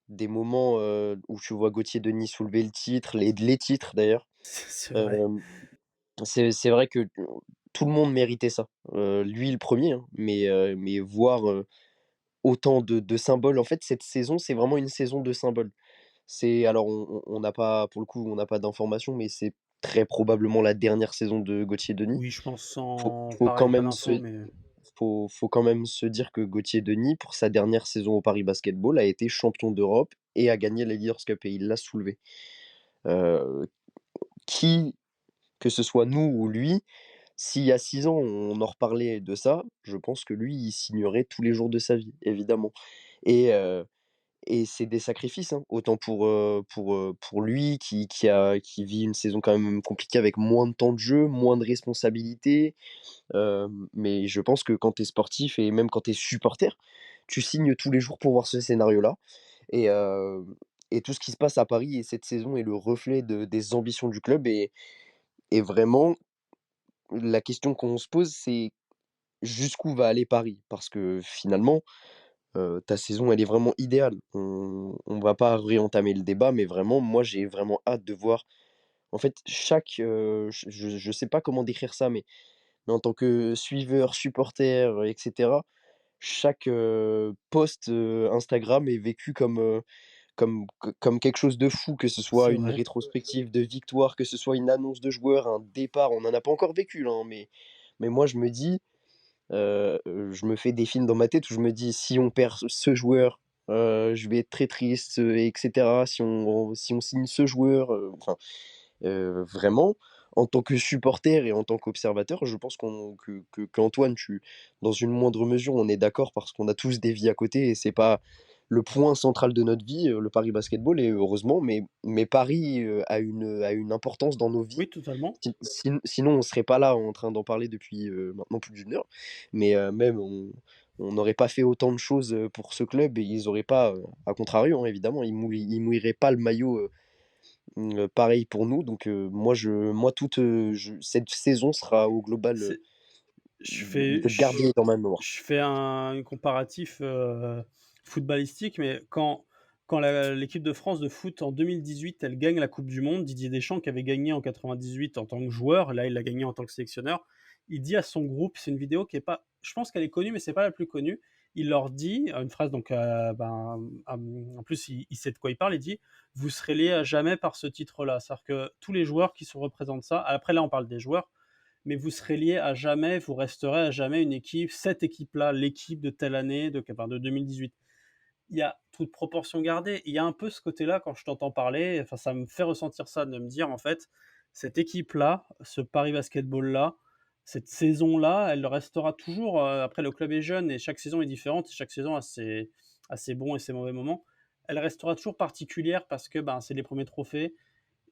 des moments, où tu vois Gauthier Denis soulever le titre, les titres d'ailleurs. C'est vrai. Hem, c'est vrai que, tout le monde méritait ça. Lui le premier, hein, mais voir, autant de symboles. En fait, cette saison, c'est vraiment une saison de symboles. C'est alors on n'a pas pour le coup, on n'a pas d'informations, mais c'est très probablement la dernière saison de Gauthier Denis. Oui, je pense Faut sans faut quand pareil, pas même d'infos, se mais faut quand même se dire que Gauthier Denis, pour sa dernière saison au Paris Basketball, a été champion d'Europe et a gagné la Leaders Cup et il l'a soulevé. Heu, qui, que ce soit nous ou lui, s'il y a 6 ans, on en reparlait de ça, je pense que lui, il signerait tous les jours de sa vie, évidemment. Et et c'est des sacrifices, hein, autant pour lui qui vit une saison quand même compliquée avec moins de temps de jeu, moins de responsabilités. Mais je pense que quand tu es sportif et même quand tu es supporter, tu signes tous les jours pour voir ce scénario-là. Et et tout ce qui se passe à Paris et cette saison est le reflet des ambitions du club et vraiment la question qu'on se pose, c'est jusqu'où va aller Paris? Parce que finalement, ta saison, elle est vraiment idéale. On va pas réentamer le débat, mais vraiment, moi, j'ai vraiment hâte de voir en fait, je sais pas comment décrire ça, mais en tant que suiveur, supporter, et cetera, chaque, post, Instagram est vécu comme quelque chose de fou, que ce soit c'est une vrai. rétrospective de victoire, que ce soit une annonce de joueur, un départ. On n'en a pas encore vécu là, hein, mais moi, je me dis, je me fais des films dans ma tête où je me dis: «Si on perd ce joueur, je vais être très triste, et cetera. Si on signe ce joueur», enfin, vraiment, en tant que supporter et en tant qu'observateur, je pense qu'Antoine, tu dans une moindre mesure, on est d'accord parce qu'on a tous des vies à côté et c'est pas le point central de notre vie, le Paris Basketball et heureusement, mais Paris, a une importance dans nos vies. Oui, totalement. Sinon, on serait pas là en train d'en parler depuis, maintenant plus d'une heure. Mais, même on n'aurait pas fait autant de choses, pour ce club et ils auraient pas, à contrario, hein, évidemment, ils mouilleraient pas le maillot, pareil pour nous. Donc, moi toute, je cette saison sera au global, C'est je fais de garder dans ma mémoire. je fais un comparatif, footballistique, mais quand l'équipe de France de foot en 2018, elle gagne la coupe du monde, Didier Deschamps qui avait gagné en 98 en tant que joueur, là il l'a gagné en tant que sélectionneur, il dit à son groupe, c'est une vidéo qui est pas je pense qu'elle est connue, mais c'est pas la plus connue. Il leur dit, une phrase donc, en plus il sait de quoi il parle, il dit: «Vous serez liés à jamais par ce titre-là». C'est-à-dire que tous les joueurs qui se représentent ça après là on parle des joueurs, mais vous serez liés à jamais, vous resterez à jamais une équipe, cette équipe-là, l'équipe de telle année, de 2018. Il y a toute proportion gardée. Il y a un peu ce côté-là quand je t'entends parler, enfin, ça me fait ressentir ça, de me dire en fait, cette équipe-là, ce Paris Basketball-là, cette saison-là, elle restera toujours. Après, le club est jeune et chaque saison est différente, chaque saison a ses bons et ses mauvais moments. Elle restera toujours particulière parce que ben, c'est les premiers trophées,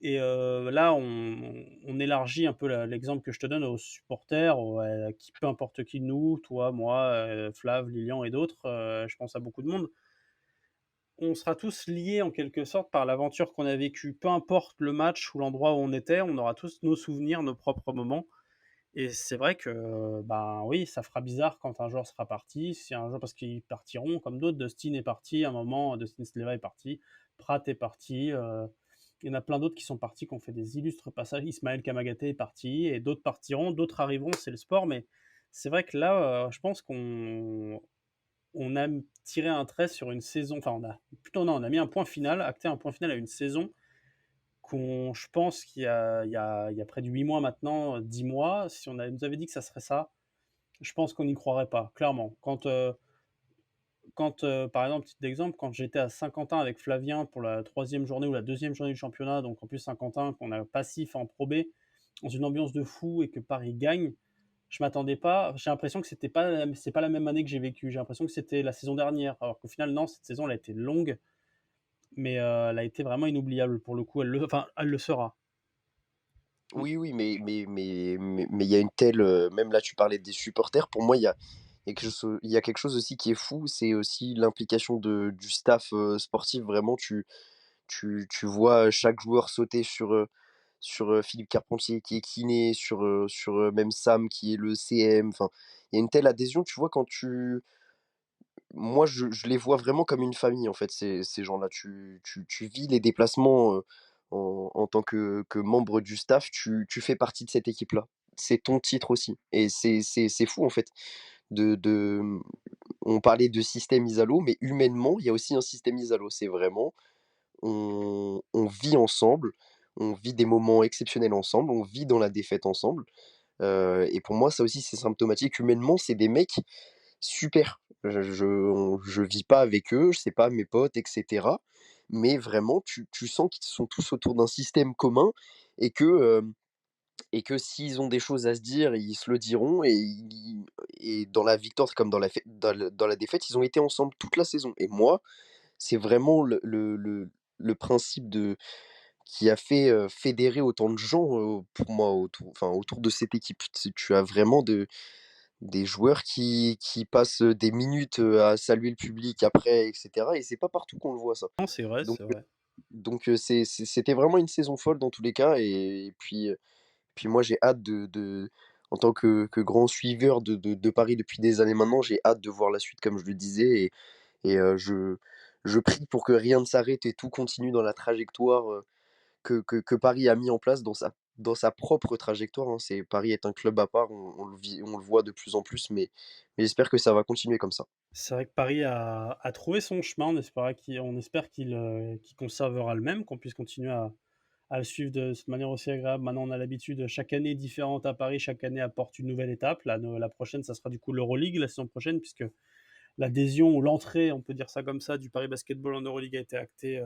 et là, on élargit un peu l'exemple que je te donne aux supporters, à qui, peu importe qui de nous, toi, moi, Flav, Lilian et d'autres, je pense à beaucoup de monde. On sera tous liés en quelque sorte par l'aventure qu'on a vécue. Peu importe le match ou l'endroit où on était, on aura tous nos souvenirs, nos propres moments. Et c'est vrai que, ben oui, ça fera bizarre quand un joueur sera parti. Si un jour, parce qu'ils partiront, comme d'autres, Dustin est parti, à un moment, Dustin Sleva est parti, Pratt est parti, il y en a plein d'autres qui sont partis, qui ont fait des illustres passages. Ismaël Kamagaté est parti, et d'autres partiront, d'autres arriveront, c'est le sport, mais c'est vrai que là, je pense qu'on a tiré un trait sur une saison, enfin, plutôt non, on a mis un point final, acté un point final à une saison je pense qu'il y a près de 8 mois maintenant, 10 mois, si nous avait dit que ça serait ça, je pense qu'on n'y croirait pas, clairement. Par exemple, petit exemple, quand j'étais à Saint-Quentin avec Flavien pour la troisième journée ou la deuxième journée du championnat, donc en plus Saint-Quentin, qu'on a passif en Pro B, dans une ambiance de fou et que Paris gagne, je m'attendais pas. J'ai l'impression que c'est pas la même année que j'ai vécu. J'ai l'impression que c'était la saison dernière, alors qu'au final, non, cette saison, elle a été longue, mais elle a été vraiment inoubliable pour le coup. Elle le sera. Oui, oui, mais il y a une telle, même là, tu parlais des supporters. Pour moi, il y a quelque chose aussi qui est fou, c'est aussi l'implication du staff, sportif. Vraiment, tu vois chaque joueur sauter sur Philippe Carpentier qui est kiné, sur même Sam qui est le CM. Enfin, il y a une telle adhésion, tu vois? Quand tu Moi, je les vois vraiment comme une famille, en fait, ces gens-là. Tu vis les déplacements, en tant que membre du staff, tu fais partie de cette équipe-là. C'est ton titre aussi et c'est fou, en fait, de on parlait de système Isalo, mais humainement, il y a aussi un système Isalo. C'est vraiment on vit ensemble, on vit des moments exceptionnels ensemble, on vit dans la défaite ensemble, et pour moi, ça aussi, c'est symptomatique. Humainement, c'est des mecs super. Je vis pas avec eux, c'est pas mes potes et cetera, mais vraiment tu sens qu'ils sont tous autour d'un système commun et que s'ils ont des choses à se dire, ils se le diront et dans la victoire comme dans la défaite, ils ont été ensemble toute la saison et moi, c'est vraiment le principe qui a fait, fédérer autant de gens, pour moi autour de cette équipe. Tu as vraiment des joueurs qui passent, des minutes, à saluer le public après et cetera et c'est pas partout qu'on le voit ça. Non, c'est vrai, Donc c'est vrai. c'était vraiment une saison folle dans tous les cas puis moi j'ai hâte de en tant que grand suiveur de Paris depuis des années maintenant, j'ai hâte de voir la suite comme je le disais et je prie pour que rien ne s'arrête et tout continue dans la trajectoire, que Paris a mis en place dans sa propre trajectoire, hein. Paris est un club à part, on le voit de plus en plus, mais j'espère que ça va continuer comme ça. C'est vrai que Paris a trouvé son chemin, on espère qu'il conservera le même, qu'on puisse continuer à le suivre de cette manière aussi agréable. Maintenant, on a l'habitude, chaque année différente à Paris, chaque année apporte une nouvelle étape. La prochaine, ça sera du coup l'Euroleague la saison prochaine, puisque l'adhésion ou l'entrée, on peut dire ça comme ça, du Paris Basketball en Euroleague a été actée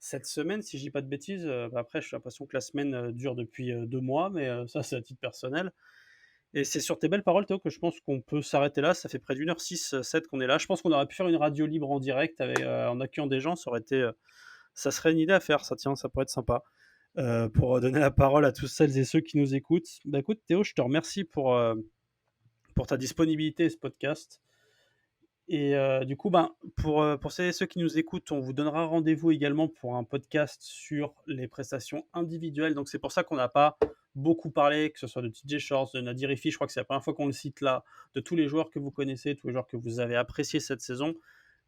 cette semaine, si je dis pas de bêtises. Après, j'ai l'impression que la semaine dure depuis 2 mois, mais ça, c'est à titre personnel. Et c'est sur tes belles paroles, Théo, que je pense qu'on peut s'arrêter là. Ça fait près d'une heure 6, 7 qu'on est là. Je pense qu'on aurait pu faire une radio libre en direct en accueillant des gens. Ça serait une idée à faire. Ça, tiens, ça pourrait être sympa. Pour donner la parole à tous celles et ceux qui nous écoutent. Bah écoute, Théo, je te remercie pour ta disponibilité et ce podcast. Et du coup, ben, pour celles et ceux qui nous écoutent, on vous donnera rendez-vous également pour un podcast sur les prestations individuelles. Donc c'est pour ça qu'on n'a pas beaucoup parlé, que ce soit de TJ Shorts, de Nadir Ifi, je crois que c'est la première fois qu'on le cite là, de tous les joueurs que vous connaissez, tous les joueurs que vous avez appréciés cette saison.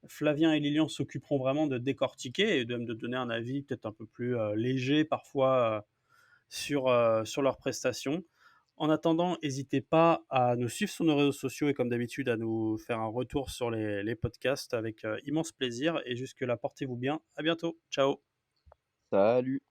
Flavien et Lilian s'occuperont vraiment de décortiquer et de donner un avis peut-être un peu plus léger parfois sur leurs prestations. En attendant, n'hésitez pas à nous suivre sur nos réseaux sociaux et comme d'habitude à nous faire un retour sur les podcasts avec immense plaisir. Et jusque-là, portez-vous bien. À bientôt. Ciao. Salut!